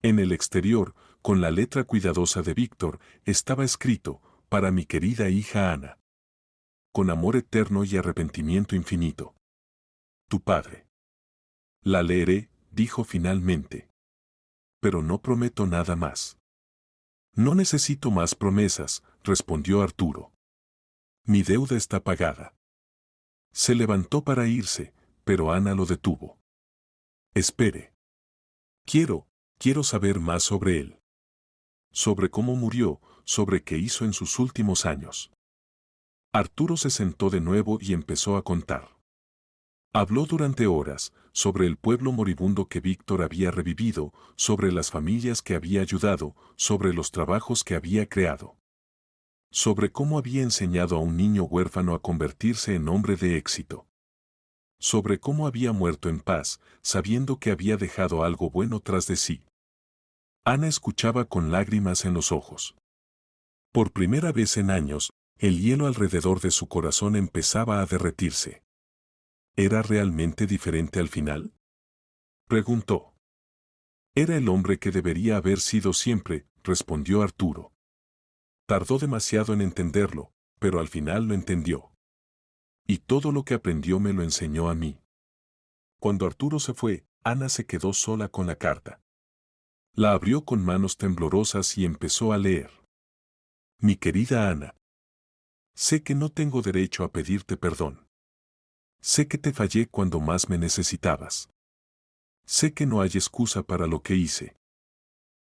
En el exterior, con la letra cuidadosa de Víctor, estaba escrito, para mi querida hija Ana. Con amor eterno y arrepentimiento infinito. Tu padre. La leeré, dijo finalmente. Pero no prometo nada más. No necesito más promesas, respondió Arturo. Mi deuda está pagada. Se levantó para irse, pero Ana lo detuvo. Espere. Quiero saber más sobre él. Sobre cómo murió, sobre qué hizo en sus últimos años. Arturo se sentó de nuevo y empezó a contar. Habló durante horas, sobre el pueblo moribundo que Víctor había revivido, sobre las familias que había ayudado, sobre los trabajos que había creado. Sobre cómo había enseñado a un niño huérfano a convertirse en hombre de éxito. Sobre cómo había muerto en paz, sabiendo que había dejado algo bueno tras de sí. Ana escuchaba con lágrimas en los ojos. Por primera vez en años, el hielo alrededor de su corazón empezaba a derretirse. ¿Era realmente diferente al final? Preguntó. Era el hombre que debería haber sido siempre, respondió Arturo. Tardó demasiado en entenderlo, pero al final lo entendió. Y todo lo que aprendió me lo enseñó a mí. Cuando Arturo se fue, Ana se quedó sola con la carta. La abrió con manos temblorosas y empezó a leer. Mi querida Ana, sé que no tengo derecho a pedirte perdón. Sé que te fallé cuando más me necesitabas. Sé que no hay excusa para lo que hice.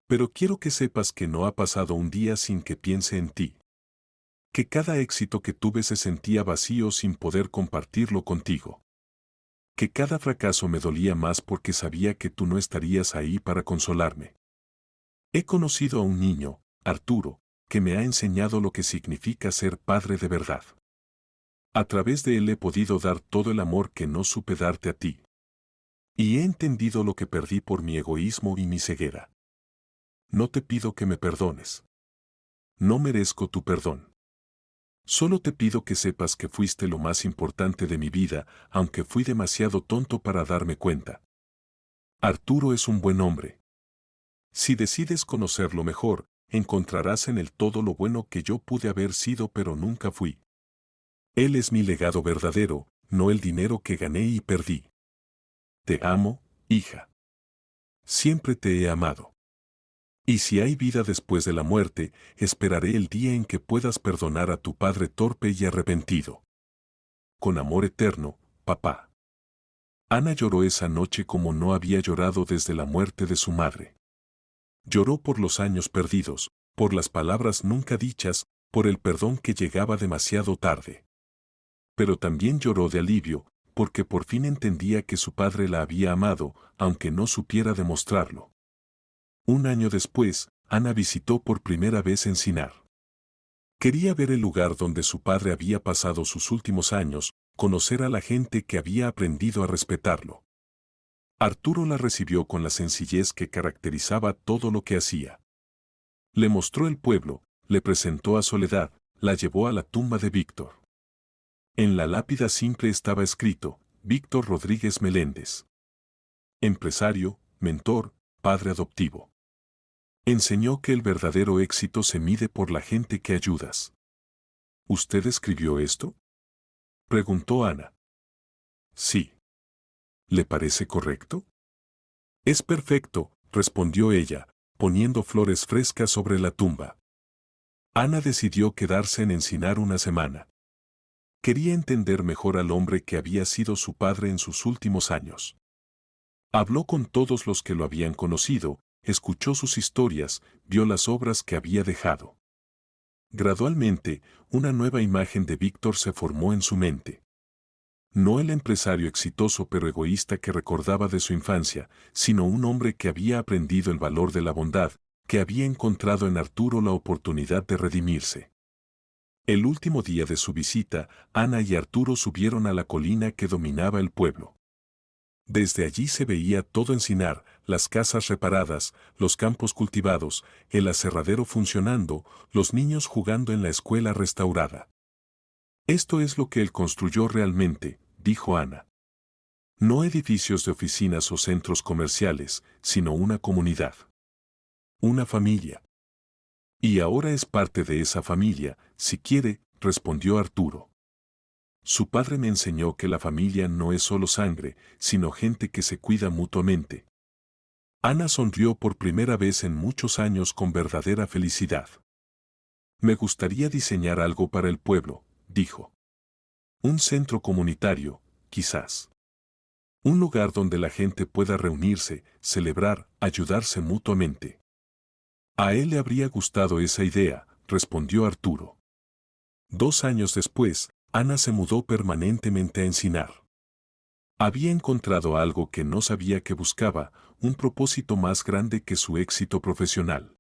Pero quiero que sepas que no ha pasado un día sin que piense en ti. Que cada éxito que tuve se sentía vacío sin poder compartirlo contigo. Que cada fracaso me dolía más porque sabía que tú no estarías ahí para consolarme. He conocido a un niño, Arturo, que me ha enseñado lo que significa ser padre de verdad. A través de él he podido dar todo el amor que no supe darte a ti. Y he entendido lo que perdí por mi egoísmo y mi ceguera. No te pido que me perdones. No merezco tu perdón. Solo te pido que sepas que fuiste lo más importante de mi vida, aunque fui demasiado tonto para darme cuenta. Arturo es un buen hombre. Si decides conocerlo mejor, encontrarás en él todo lo bueno que yo pude haber sido pero nunca fui. Él es mi legado verdadero, no el dinero que gané y perdí. Te amo, hija. Siempre te he amado. Y si hay vida después de la muerte, esperaré el día en que puedas perdonar a tu padre torpe y arrepentido. Con amor eterno, papá. Ana lloró esa noche como no había llorado desde la muerte de su madre. Lloró por los años perdidos, por las palabras nunca dichas, por el perdón que llegaba demasiado tarde. Pero también lloró de alivio, porque por fin entendía que su padre la había amado, aunque no supiera demostrarlo. Un año después, Ana visitó por primera vez Encinar. Quería ver el lugar donde su padre había pasado sus últimos años, conocer a la gente que había aprendido a respetarlo. Arturo la recibió con la sencillez que caracterizaba todo lo que hacía. Le mostró el pueblo, le presentó a Soledad, la llevó a la tumba de Víctor. En la lápida simple estaba escrito, Víctor Rodríguez Meléndez. Empresario, mentor, padre adoptivo. Enseñó que el verdadero éxito se mide por la gente que ayudas. ¿Usted escribió esto?, preguntó Ana. Sí. ¿Le parece correcto? Es perfecto, respondió ella, poniendo flores frescas sobre la tumba. Ana decidió quedarse en Encinar una semana. Quería entender mejor al hombre que había sido su padre en sus últimos años. Habló con todos los que lo habían conocido, escuchó sus historias, vio las obras que había dejado. Gradualmente, una nueva imagen de Víctor se formó en su mente. No el empresario exitoso pero egoísta que recordaba de su infancia, sino un hombre que había aprendido el valor de la bondad, que había encontrado en Arturo la oportunidad de redimirse. El último día de su visita, Ana y Arturo subieron a la colina que dominaba el pueblo. Desde allí se veía todo Encinar, las casas reparadas, los campos cultivados, el aserradero funcionando, los niños jugando en la escuela restaurada. Esto es lo que él construyó realmente, dijo Ana. No edificios de oficinas o centros comerciales, sino una comunidad. Una familia. Y ahora es parte de esa familia, si quiere, respondió Arturo. Su padre me enseñó que la familia no es solo sangre, sino gente que se cuida mutuamente. Ana sonrió por primera vez en muchos años con verdadera felicidad. Me gustaría diseñar algo para el pueblo, dijo. Un centro comunitario, quizás. Un lugar donde la gente pueda reunirse, celebrar, ayudarse mutuamente. A él le habría gustado esa idea, respondió Arturo. 2 años después, Ana se mudó permanentemente a Encinar. Había encontrado algo que no sabía que buscaba, un propósito más grande que su éxito profesional.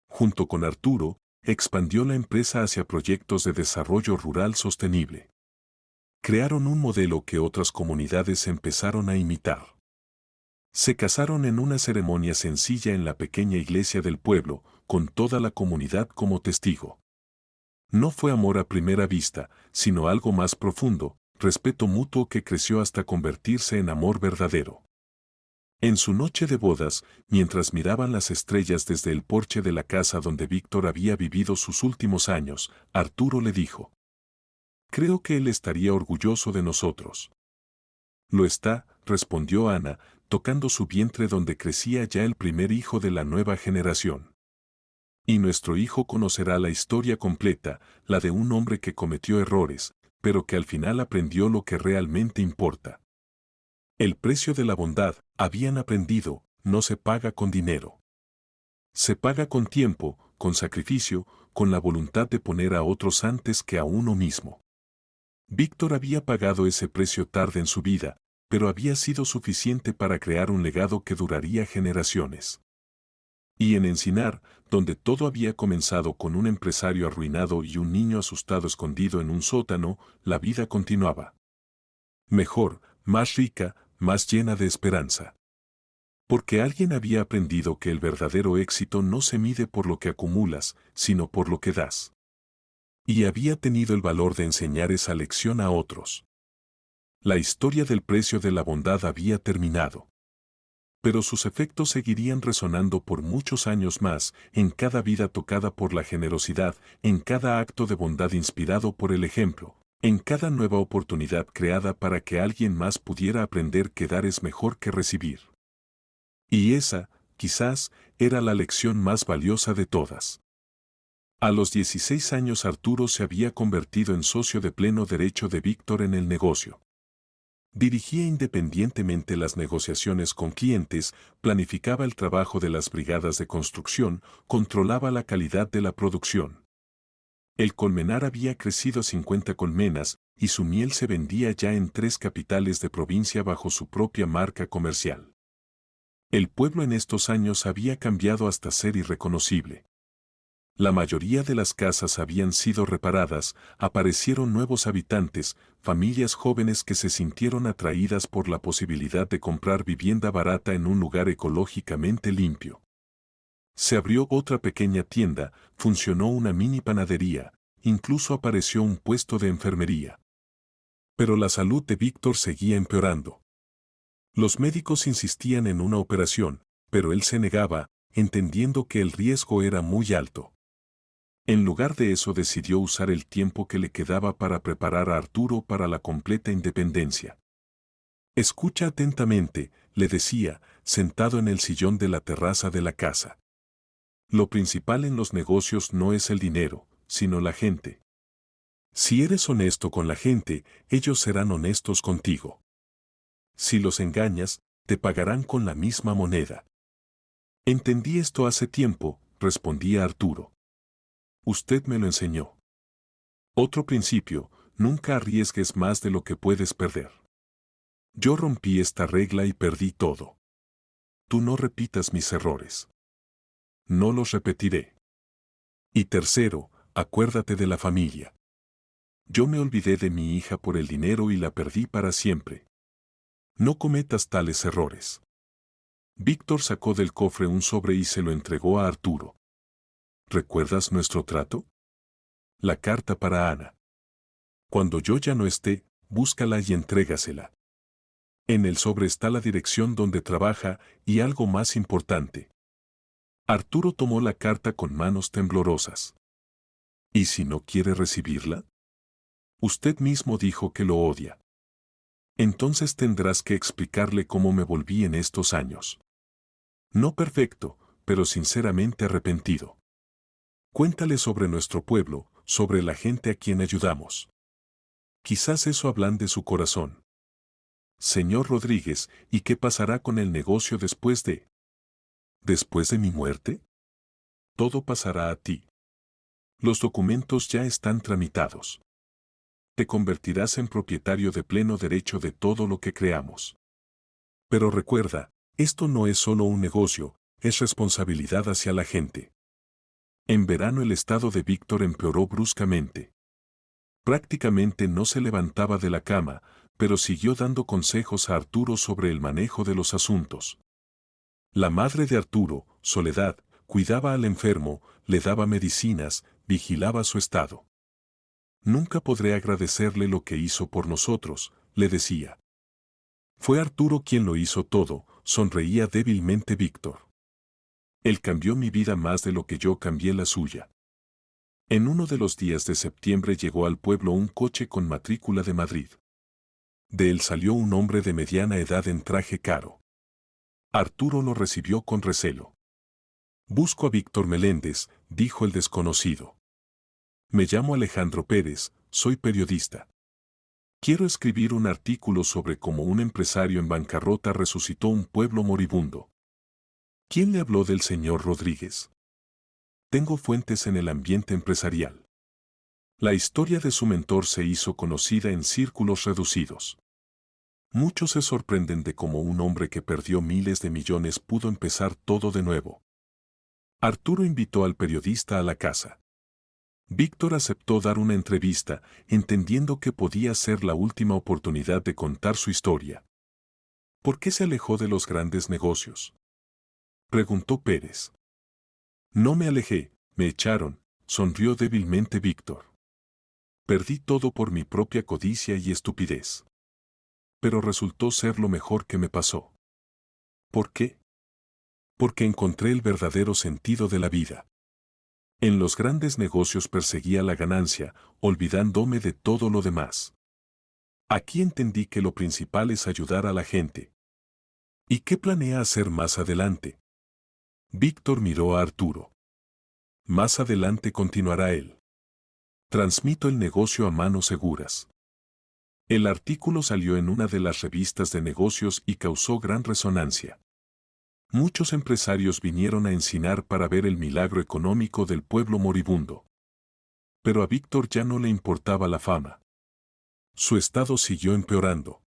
Junto con Arturo, expandió la empresa hacia proyectos de desarrollo rural sostenible. Crearon un modelo que otras comunidades empezaron a imitar. Se casaron en una ceremonia sencilla en la pequeña iglesia del pueblo, con toda la comunidad como testigo. No fue amor a primera vista, sino algo más profundo, respeto mutuo que creció hasta convertirse en amor verdadero. En su noche de bodas, mientras miraban las estrellas desde el porche de la casa donde Víctor había vivido sus últimos años, Arturo le dijo: «Creo que él estaría orgulloso de nosotros». «Lo está», respondió Ana, tocando su vientre donde crecía ya el primer hijo de la nueva generación. Y nuestro hijo conocerá la historia completa, la de un hombre que cometió errores, pero que al final aprendió lo que realmente importa. El precio de la bondad, habían aprendido, no se paga con dinero. Se paga con tiempo, con sacrificio, con la voluntad de poner a otros antes que a uno mismo. Víctor había pagado ese precio tarde en su vida, pero había sido suficiente para crear un legado que duraría generaciones. Y en Encinar, donde todo había comenzado con un empresario arruinado y un niño asustado escondido en un sótano, la vida continuaba. Mejor, más rica, más llena de esperanza. Porque alguien había aprendido que el verdadero éxito no se mide por lo que acumulas, sino por lo que das. Y había tenido el valor de enseñar esa lección a otros. La historia del precio de la bondad había terminado. Pero sus efectos seguirían resonando por muchos años más, en cada vida tocada por la generosidad, en cada acto de bondad inspirado por el ejemplo, en cada nueva oportunidad creada para que alguien más pudiera aprender que dar es mejor que recibir. Y esa, quizás, era la lección más valiosa de todas. A los 16 años Arturo se había convertido en socio de pleno derecho de Víctor en el negocio. Dirigía independientemente las negociaciones con clientes, planificaba el trabajo de las brigadas de construcción, controlaba la calidad de la producción. El colmenar había crecido a 50 colmenas y su miel se vendía ya en 3 capitales de provincia bajo su propia marca comercial. El pueblo en estos años había cambiado hasta ser irreconocible. La mayoría de las casas habían sido reparadas, aparecieron nuevos habitantes, familias jóvenes que se sintieron atraídas por la posibilidad de comprar vivienda barata en un lugar ecológicamente limpio. Se abrió otra pequeña tienda, funcionó una mini panadería, incluso apareció un puesto de enfermería. Pero la salud de Víctor seguía empeorando. Los médicos insistían en una operación, pero él se negaba, entendiendo que el riesgo era muy alto. En lugar de eso decidió usar el tiempo que le quedaba para preparar a Arturo para la completa independencia. Escucha atentamente, le decía, sentado en el sillón de la terraza de la casa. Lo principal en los negocios no es el dinero, sino la gente. Si eres honesto con la gente, ellos serán honestos contigo. Si los engañas, te pagarán con la misma moneda. Entendí esto hace tiempo, respondía Arturo. Usted me lo enseñó. Otro principio, nunca arriesgues más de lo que puedes perder. Yo rompí esta regla y perdí todo. Tú no repitas mis errores. No los repetiré. Y tercero, acuérdate de la familia. Yo me olvidé de mi hija por el dinero y la perdí para siempre. No cometas tales errores. Víctor sacó del cofre un sobre y se lo entregó a Arturo. ¿Recuerdas nuestro trato? La carta para Ana. Cuando yo ya no esté, búscala y entrégasela. En el sobre está la dirección donde trabaja y algo más importante. Arturo tomó la carta con manos temblorosas. ¿Y si no quiere recibirla? Usted mismo dijo que lo odia. Entonces tendrás que explicarle cómo me volví en estos años. No perfecto, pero sinceramente arrepentido. Cuéntale sobre nuestro pueblo, sobre la gente a quien ayudamos. Quizás eso ablande su corazón. Señor Rodríguez, ¿y qué pasará con el negocio después de... ¿Después de mi muerte? Todo pasará a ti. Los documentos ya están tramitados. Te convertirás en propietario de pleno derecho de todo lo que creamos. Pero recuerda, esto no es solo un negocio, es responsabilidad hacia la gente. En verano el estado de Víctor empeoró bruscamente. Prácticamente no se levantaba de la cama, pero siguió dando consejos a Arturo sobre el manejo de los asuntos. La madre de Arturo, Soledad, cuidaba al enfermo, le daba medicinas, vigilaba su estado. Nunca podré agradecerle lo que hizo por nosotros, le decía. Fue Arturo quien lo hizo todo, sonreía débilmente Víctor. Él cambió mi vida más de lo que yo cambié la suya. En uno de los días de septiembre llegó al pueblo un coche con matrícula de Madrid. De él salió un hombre de mediana edad en traje caro. Arturo lo recibió con recelo. Busco a Víctor Meléndez, dijo el desconocido. Me llamo Alejandro Pérez, soy periodista. Quiero escribir un artículo sobre cómo un empresario en bancarrota resucitó un pueblo moribundo. ¿Quién le habló del señor Rodríguez? Tengo fuentes en el ambiente empresarial. La historia de su mentor se hizo conocida en círculos reducidos. Muchos se sorprenden de cómo un hombre que perdió miles de millones pudo empezar todo de nuevo. Arturo invitó al periodista a la casa. Víctor aceptó dar una entrevista, entendiendo que podía ser la última oportunidad de contar su historia. ¿Por qué se alejó de los grandes negocios?, preguntó Pérez. No me alejé, me echaron, sonrió débilmente Víctor. Perdí todo por mi propia codicia y estupidez. Pero resultó ser lo mejor que me pasó. ¿Por qué? Porque encontré el verdadero sentido de la vida. En los grandes negocios perseguía la ganancia, olvidándome de todo lo demás. Aquí entendí que lo principal es ayudar a la gente. ¿Y qué planea hacer más adelante? Víctor miró a Arturo. Más adelante continuará él. Transmito el negocio a manos seguras. El artículo salió en una de las revistas de negocios y causó gran resonancia. Muchos empresarios vinieron a Encinar para ver el milagro económico del pueblo moribundo. Pero a Víctor ya no le importaba la fama. Su estado siguió empeorando.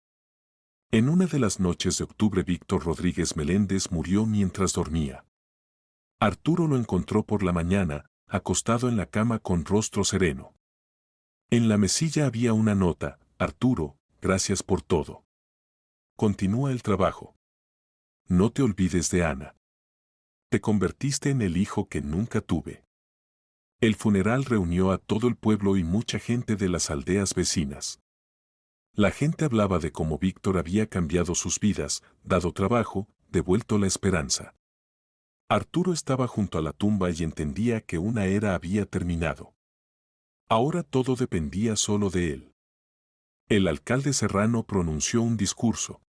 En una de las noches de octubre Víctor Rodríguez Meléndez murió mientras dormía. Arturo lo encontró por la mañana, acostado en la cama con rostro sereno. En la mesilla había una nota: Arturo, gracias por todo. Continúa el trabajo. No te olvides de Ana. Te convertiste en el hijo que nunca tuve. El funeral reunió a todo el pueblo y mucha gente de las aldeas vecinas. La gente hablaba de cómo Víctor había cambiado sus vidas, dado trabajo, devuelto la esperanza. Arturo estaba junto a la tumba y entendía que una era había terminado. Ahora todo dependía solo de él. El alcalde Serrano pronunció un discurso.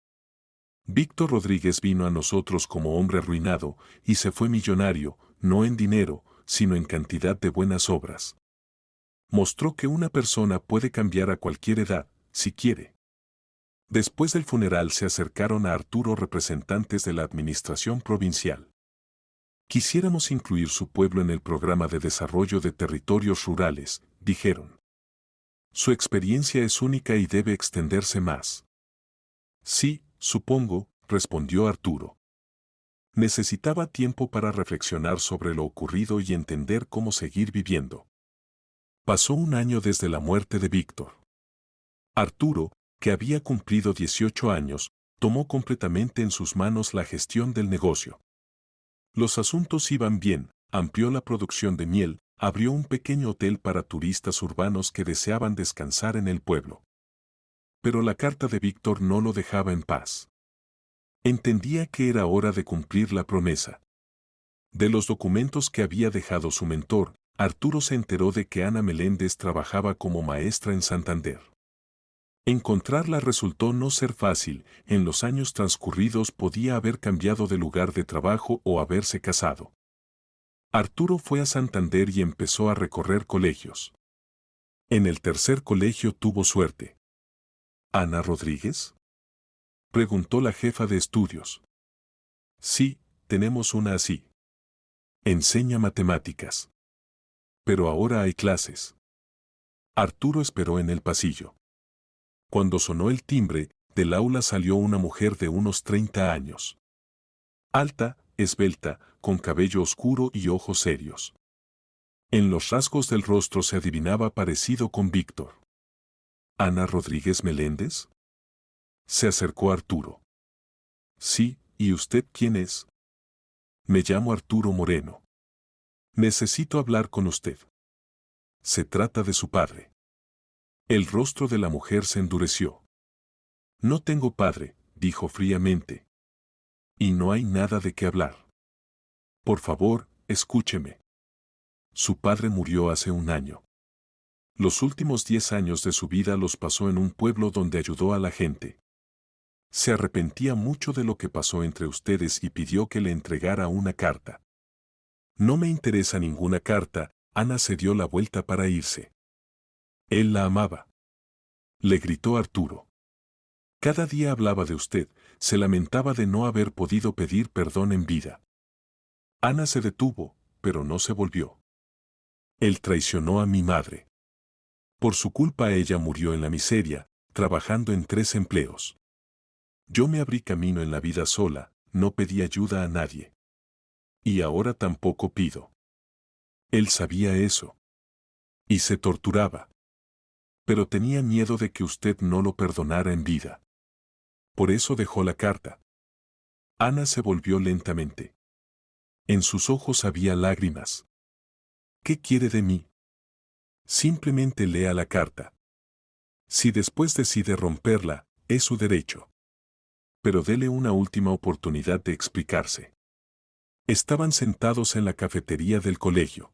Víctor Rodríguez vino a nosotros como hombre arruinado y se fue millonario, no en dinero, sino en cantidad de buenas obras. Mostró que una persona puede cambiar a cualquier edad, si quiere. Después del funeral se acercaron a Arturo representantes de la administración provincial. Quisiéramos incluir su pueblo en el programa de desarrollo de territorios rurales, dijeron. Su experiencia es única y debe extenderse más. Sí, supongo, respondió Arturo. Necesitaba tiempo para reflexionar sobre lo ocurrido y entender cómo seguir viviendo. Pasó un año desde la muerte de Víctor. Arturo, que había cumplido 18 años, tomó completamente en sus manos la gestión del negocio. Los asuntos iban bien, amplió la producción de miel, abrió un pequeño hotel para turistas urbanos que deseaban descansar en el pueblo. Pero la carta de Víctor no lo dejaba en paz. Entendía que era hora de cumplir la promesa. De los documentos que había dejado su mentor, Arturo se enteró de que Ana Meléndez trabajaba como maestra en Santander. Encontrarla resultó no ser fácil, en los años transcurridos podía haber cambiado de lugar de trabajo o haberse casado. Arturo fue a Santander y empezó a recorrer colegios. En el tercer colegio tuvo suerte. ¿Ana Rodríguez?, preguntó la jefa de estudios. Sí, tenemos una así. Enseña matemáticas. Pero ahora hay clases. Arturo esperó en el pasillo. Cuando sonó el timbre, del aula salió una mujer de unos 30 años. Alta, esbelta, con cabello oscuro y ojos serios. En los rasgos del rostro se adivinaba parecido con Víctor. ¿Ana Rodríguez Meléndez?, se acercó Arturo. Sí, ¿y usted quién es? Me llamo Arturo Moreno. Necesito hablar con usted. Se trata de su padre. El rostro de la mujer se endureció. No tengo padre, dijo fríamente. Y no hay nada de qué hablar. Por favor, escúcheme. Su padre murió hace un año. Los últimos 10 años de su vida los pasó en un pueblo donde ayudó a la gente. Se arrepentía mucho de lo que pasó entre ustedes y pidió que le entregara una carta. No me interesa ninguna carta. Ana se dio la vuelta para irse. Él la amaba. Le gritó Arturo. Cada día hablaba de usted, se lamentaba de no haber podido pedir perdón en vida. Ana se detuvo, pero no se volvió. Él traicionó a mi madre. Por su culpa ella murió en la miseria, trabajando en 3 empleos. Yo me abrí camino en la vida sola, no pedí ayuda a nadie. Y ahora tampoco pido. Él sabía eso. Y se torturaba. Pero tenía miedo de que usted no lo perdonara en vida. Por eso dejó la carta. Ana se volvió lentamente. En sus ojos había lágrimas. ¿Qué quiere de mí? Simplemente lea la carta. Si después decide romperla, es su derecho. Pero dele una última oportunidad de explicarse. Estaban sentados en la cafetería del colegio.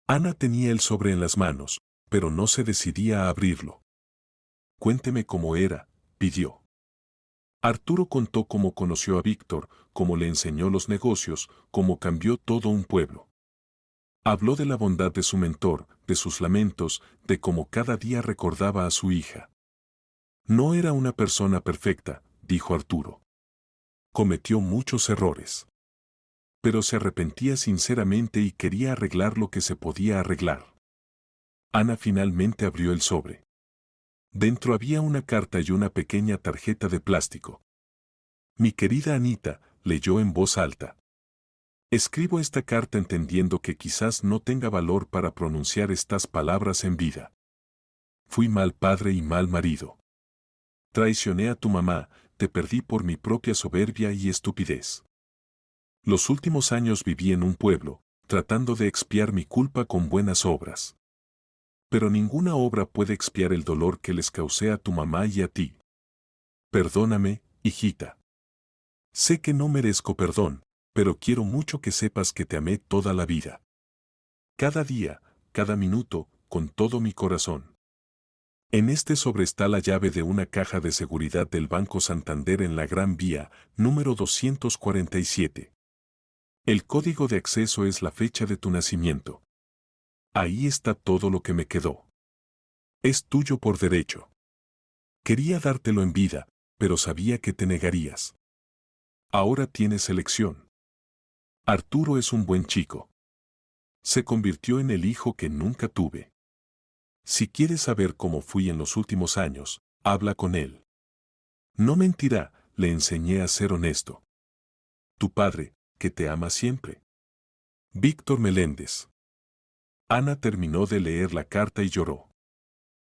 Ana tenía el sobre en las manos, pero no se decidía a abrirlo. Cuénteme cómo era, pidió. Arturo contó cómo conoció a Víctor, cómo le enseñó los negocios, cómo cambió todo un pueblo. Habló de la bondad de su mentor, de sus lamentos, de cómo cada día recordaba a su hija. No era una persona perfecta, dijo Arturo. Cometió muchos errores. Pero se arrepentía sinceramente y quería arreglar lo que se podía arreglar. Ana finalmente abrió el sobre. Dentro había una carta y una pequeña tarjeta de plástico. Mi querida Anita, leyó en voz alta. Escribo esta carta entendiendo que quizás no tenga valor para pronunciar estas palabras en vida. Fui mal padre y mal marido. Traicioné a tu mamá, te perdí por mi propia soberbia y estupidez. Los últimos años viví en un pueblo, tratando de expiar mi culpa con buenas obras. Pero ninguna obra puede expiar el dolor que les causé a tu mamá y a ti. Perdóname, hijita. Sé que no merezco perdón, pero quiero mucho que sepas que te amé toda la vida. Cada día, cada minuto, con todo mi corazón. En este sobre está la llave de una caja de seguridad del Banco Santander en la Gran Vía, número 247. El código de acceso es la fecha de tu nacimiento. Ahí está todo lo que me quedó. Es tuyo por derecho. Quería dártelo en vida, pero sabía que te negarías. Ahora tienes elección. Arturo es un buen chico. Se convirtió en el hijo que nunca tuve. Si quieres saber cómo fui en los últimos años, habla con él. No mentirá, le enseñé a ser honesto. Tu padre, que te ama siempre. Víctor Meléndez. Ana terminó de leer la carta y lloró.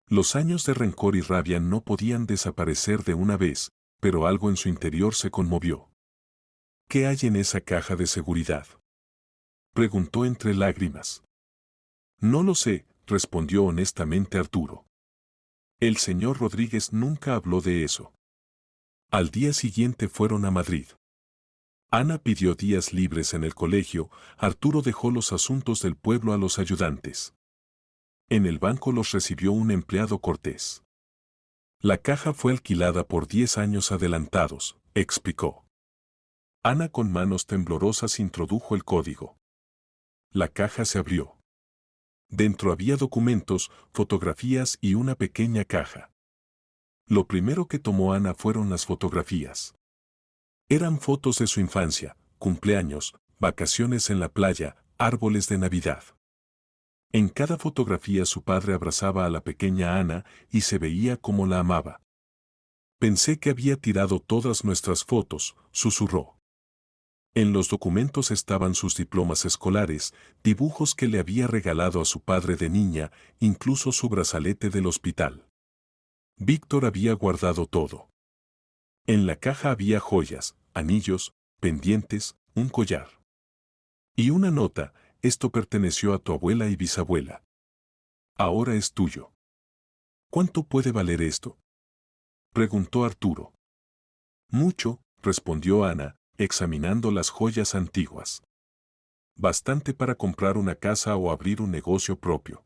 Los años de rencor y rabia no podían desaparecer de una vez, pero algo en su interior se conmovió. ¿Qué hay en esa caja de seguridad? Preguntó entre lágrimas. No lo sé, respondió honestamente Arturo. El señor Rodríguez nunca habló de eso. Al día siguiente fueron a Madrid. Ana pidió días libres en el colegio, Arturo dejó los asuntos del pueblo a los ayudantes. En el banco los recibió un empleado cortés. La caja fue alquilada por 10 años adelantados, explicó. Ana con manos temblorosas introdujo el código. La caja se abrió. Dentro había documentos, fotografías y una pequeña caja. Lo primero que tomó Ana fueron las fotografías. Eran fotos de su infancia, cumpleaños, vacaciones en la playa, árboles de Navidad. En cada fotografía su padre abrazaba a la pequeña Ana y se veía como la amaba. Pensé que había tirado todas nuestras fotos, susurró. En los documentos estaban sus diplomas escolares, dibujos que le había regalado a su padre de niña, incluso su brazalete del hospital. Víctor había guardado todo. En la caja había joyas, anillos, pendientes, un collar. Y una nota, esto perteneció a tu abuela y bisabuela. Ahora es tuyo. ¿Cuánto puede valer esto? Preguntó Arturo. Mucho, respondió Ana, examinando las joyas antiguas. Bastante para comprar una casa o abrir un negocio propio.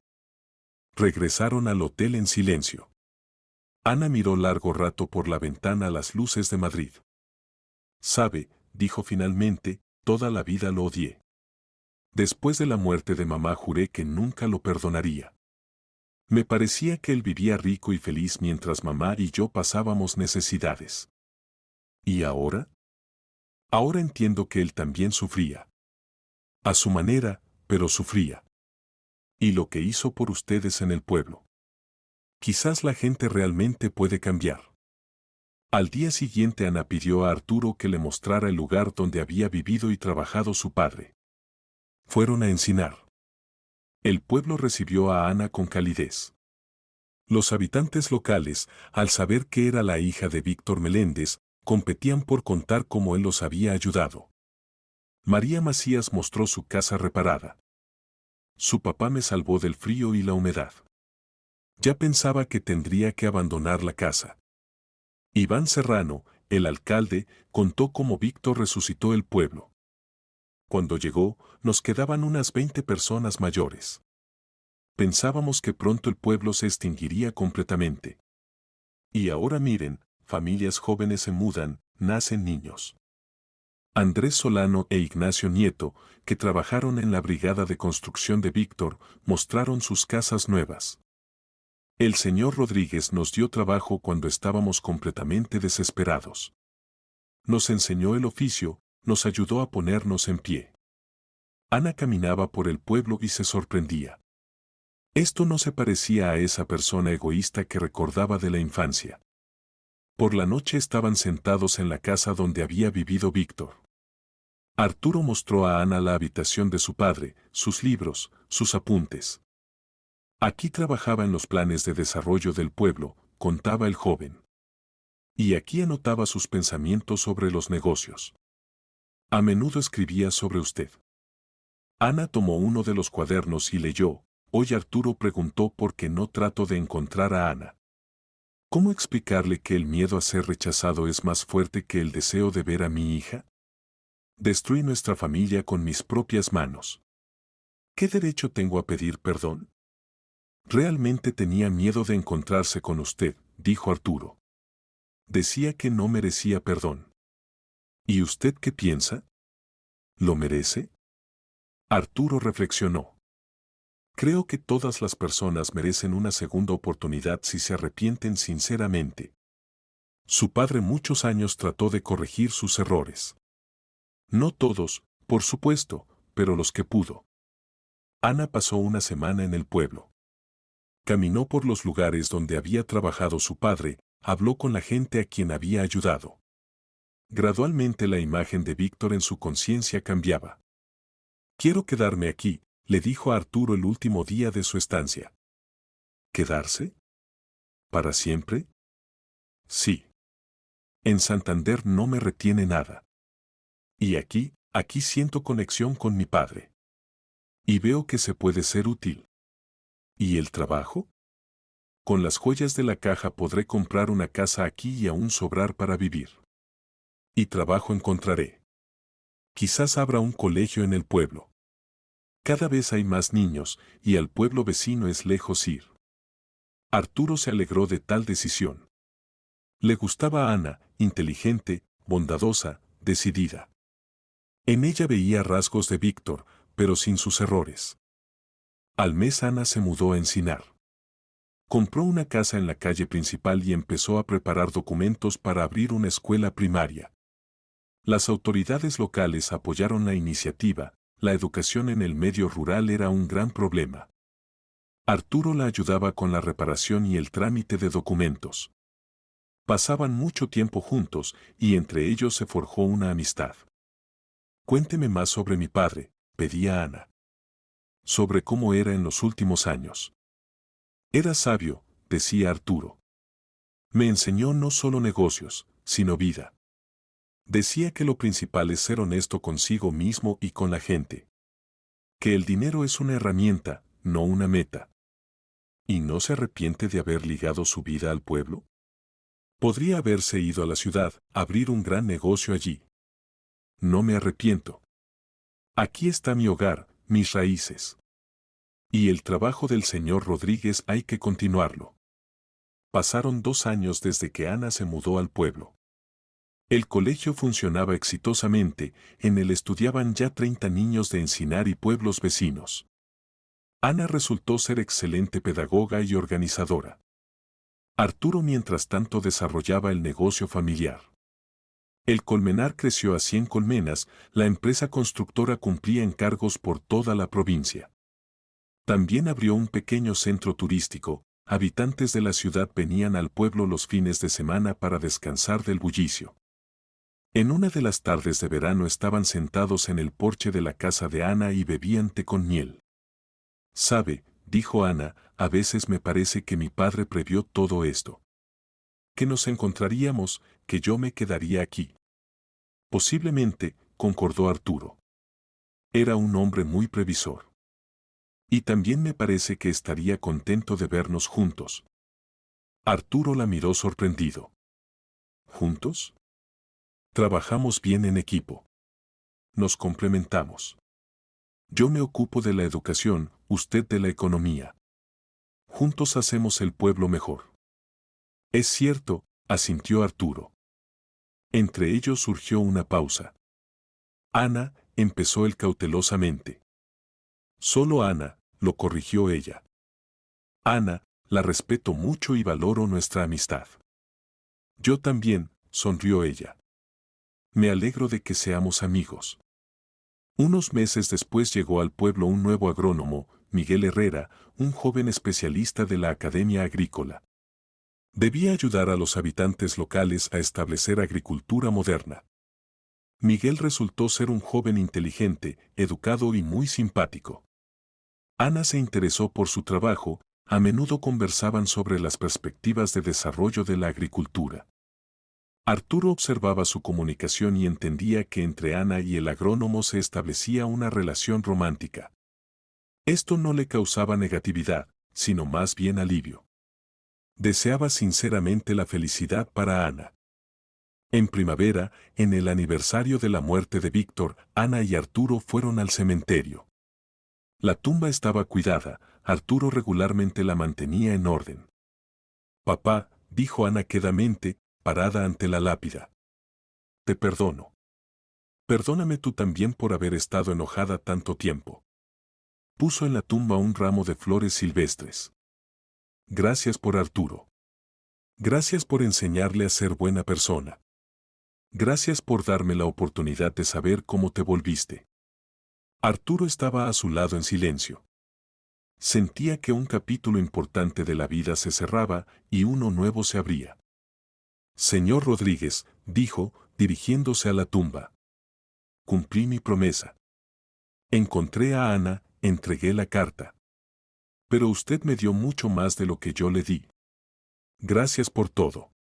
Regresaron al hotel en silencio. Ana miró largo rato por la ventana a las luces de Madrid. Sabe, dijo finalmente, toda la vida lo odié. Después de la muerte de mamá juré que nunca lo perdonaría. Me parecía que él vivía rico y feliz mientras mamá y yo pasábamos necesidades. ¿Y ahora? Ahora entiendo que él también sufría. A su manera, pero sufría. Y lo que hizo por ustedes en el pueblo. Quizás la gente realmente puede cambiar. Al día siguiente Ana pidió a Arturo que le mostrara el lugar donde había vivido y trabajado su padre. Fueron a Encinar. El pueblo recibió a Ana con calidez. Los habitantes locales, al saber que era la hija de Víctor Meléndez, competían por contar cómo él los había ayudado. María Macías mostró su casa reparada. Su papá me salvó del frío y la humedad. Ya pensaba que tendría que abandonar la casa. Iván Serrano, el alcalde, contó cómo Víctor resucitó el pueblo. Cuando llegó, nos quedaban unas 20 personas mayores. Pensábamos que pronto el pueblo se extinguiría completamente. Y ahora miren, familias jóvenes se mudan, nacen niños. Andrés Solano e Ignacio Nieto, que trabajaron en la brigada de construcción de Víctor, mostraron sus casas nuevas. El señor Rodríguez nos dio trabajo cuando estábamos completamente desesperados. Nos enseñó el oficio, nos ayudó a ponernos en pie. Ana caminaba por el pueblo y se sorprendía. Esto no se parecía a esa persona egoísta que recordaba de la infancia. Por la noche estaban sentados en la casa donde había vivido Víctor. Arturo mostró a Ana la habitación de su padre, sus libros, sus apuntes. Aquí trabajaba en los planes de desarrollo del pueblo, contaba el joven. Y aquí anotaba sus pensamientos sobre los negocios. A menudo escribía sobre usted. Ana tomó uno de los cuadernos y leyó. Hoy Arturo preguntó por qué no trato de encontrar a Ana. ¿Cómo explicarle que el miedo a ser rechazado es más fuerte que el deseo de ver a mi hija? Destruí nuestra familia con mis propias manos. ¿Qué derecho tengo a pedir perdón? Realmente tenía miedo de encontrarse con usted, dijo Arturo. Decía que no merecía perdón. ¿Y usted qué piensa? ¿Lo merece? Arturo reflexionó. Creo que todas las personas merecen una segunda oportunidad si se arrepienten sinceramente. Su padre muchos años trató de corregir sus errores. No todos, por supuesto, pero los que pudo. Ana pasó una semana en el pueblo. Caminó por los lugares donde había trabajado su padre, habló con la gente a quien había ayudado. Gradualmente la imagen de Víctor en su conciencia cambiaba. Quiero quedarme aquí, le dijo a Arturo el último día de su estancia. ¿Quedarse? ¿Para siempre? Sí. En Santander no me retiene nada. Y aquí siento conexión con mi padre. Y veo que se puede ser útil. ¿Y el trabajo? Con las joyas de la caja podré comprar una casa aquí y aún sobrar para vivir. Y trabajo encontraré. Quizás abra un colegio en el pueblo. Cada vez hay más niños, y al pueblo vecino es lejos ir. Arturo se alegró de tal decisión. Le gustaba a Ana, inteligente, bondadosa, decidida. En ella veía rasgos de Víctor, pero sin sus errores. Al mes Ana se mudó a Encinar. Compró una casa en la calle principal y empezó a preparar documentos para abrir una escuela primaria. Las autoridades locales apoyaron la iniciativa. La educación en el medio rural era un gran problema. Arturo la ayudaba con la reparación y el trámite de documentos. Pasaban mucho tiempo juntos y entre ellos se forjó una amistad. Cuénteme más sobre mi padre, pedía Ana. Sobre cómo era en los últimos años. Era sabio, decía Arturo. Me enseñó no solo negocios, sino vida. Decía que lo principal es ser honesto consigo mismo y con la gente. Que el dinero es una herramienta, no una meta. ¿Y no se arrepiente de haber ligado su vida al pueblo? Podría haberse ido a la ciudad, abrir un gran negocio allí. No me arrepiento. Aquí está mi hogar, mis raíces. Y el trabajo del señor Rodríguez hay que continuarlo. Pasaron 2 años desde que Ana se mudó al pueblo. El colegio funcionaba exitosamente, en él estudiaban ya 30 niños de Encinar y pueblos vecinos. Ana resultó ser excelente pedagoga y organizadora. Arturo mientras tanto desarrollaba el negocio familiar. El colmenar creció a 100 colmenas, la empresa constructora cumplía encargos por toda la provincia. También abrió un pequeño centro turístico, habitantes de la ciudad venían al pueblo los fines de semana para descansar del bullicio. En una de las tardes de verano estaban sentados en el porche de la casa de Ana y bebían té con miel. «Sabe», dijo Ana, «a veces me parece que mi padre previó todo esto. Que nos encontraríamos, que yo me quedaría aquí». «Posiblemente», concordó Arturo. Era un hombre muy previsor. «Y también me parece que estaría contento de vernos juntos». Arturo la miró sorprendido. «¿Juntos?» «Trabajamos bien en equipo. Nos complementamos. Yo me ocupo de la educación, usted de la economía. Juntos hacemos el pueblo mejor». «Es cierto», asintió Arturo. Entre ellos surgió una pausa. «Ana», empezó él cautelosamente. «Solo Ana», lo corrigió ella. «Ana, la respeto mucho y valoro nuestra amistad». «Yo también», sonrió ella. «Me alegro de que seamos amigos». Unos meses después llegó al pueblo un nuevo agrónomo, Miguel Herrera, un joven especialista de la Academia Agrícola. Debía ayudar a los habitantes locales a establecer agricultura moderna. Miguel resultó ser un joven inteligente, educado y muy simpático. Ana se interesó por su trabajo, a menudo conversaban sobre las perspectivas de desarrollo de la agricultura. Arturo observaba su comunicación y entendía que entre Ana y el agrónomo se establecía una relación romántica. Esto no le causaba negatividad, sino más bien alivio. Deseaba sinceramente la felicidad para Ana. En primavera, en el aniversario de la muerte de Víctor, Ana y Arturo fueron al cementerio. La tumba estaba cuidada, Arturo regularmente la mantenía en orden. «Papá», dijo Ana quedamente, parada ante la lápida. «Te perdono. Perdóname tú también por haber estado enojada tanto tiempo». Puso en la tumba un ramo de flores silvestres. «Gracias por Arturo. Gracias por enseñarle a ser buena persona. Gracias por darme la oportunidad de saber cómo te volviste». Arturo estaba a su lado en silencio. Sentía que un capítulo importante de la vida se cerraba y uno nuevo se abría. «Señor Rodríguez», dijo, dirigiéndose a la tumba. «Cumplí mi promesa. Encontré a Ana, entregué la carta. Pero usted me dio mucho más de lo que yo le di. Gracias por todo».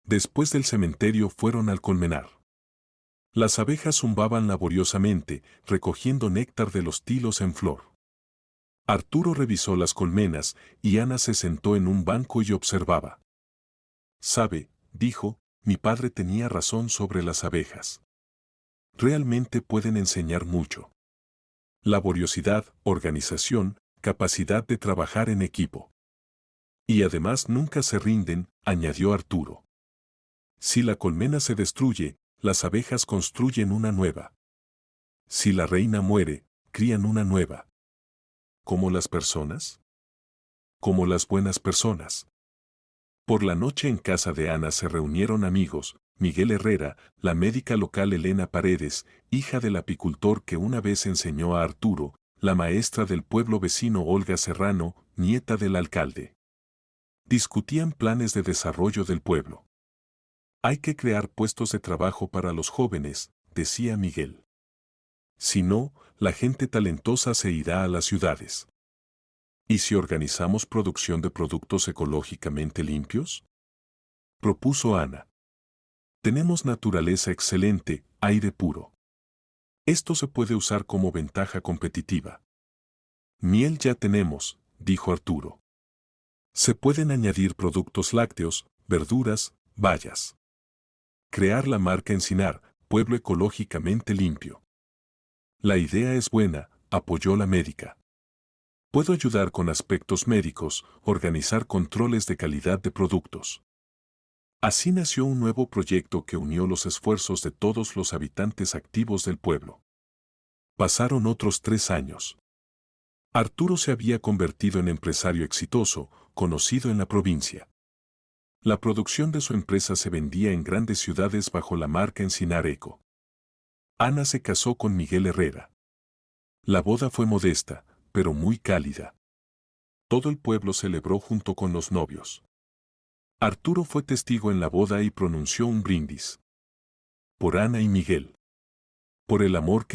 Después del cementerio fueron al colmenar. Las abejas zumbaban laboriosamente, recogiendo néctar de los tilos en flor. Arturo revisó las colmenas y Ana se sentó en un banco y observaba. «Sabe», dijo, «mi padre tenía razón sobre las abejas. Realmente pueden enseñar mucho. Laboriosidad, organización, capacidad de trabajar en equipo. Y además nunca se rinden», añadió Arturo. «Si la colmena se destruye, las abejas construyen una nueva. Si la reina muere, crían una nueva». ¿Como las personas? Como las buenas personas. Por la noche en casa de Ana se reunieron amigos, Miguel Herrera, la médica local Elena Paredes, hija del apicultor que una vez enseñó a Arturo, la maestra del pueblo vecino Olga Serrano, nieta del alcalde. Discutían planes de desarrollo del pueblo. «Hay que crear puestos de trabajo para los jóvenes», decía Miguel. «Si no, la gente talentosa se irá a las ciudades». «¿Y si organizamos producción de productos ecológicamente limpios?», propuso Ana. «Tenemos naturaleza excelente, aire puro. Esto se puede usar como ventaja competitiva». «Miel ya tenemos», dijo Arturo. «Se pueden añadir productos lácteos, verduras, bayas. Crear la marca Encinar, pueblo ecológicamente limpio». «La idea es buena», apoyó la médica. «Puedo ayudar con aspectos médicos, organizar controles de calidad de productos». Así nació un nuevo proyecto que unió los esfuerzos de todos los habitantes activos del pueblo. Pasaron otros 3 años. Arturo se había convertido en empresario exitoso, conocido en la provincia. La producción de su empresa se vendía en grandes ciudades bajo la marca Encinar Eco. Ana se casó con Miguel Herrera. La boda fue modesta, pero muy cálida. Todo el pueblo celebró junto con los novios. Arturo fue testigo en la boda y pronunció un brindis. Por Ana y Miguel. Por el amor que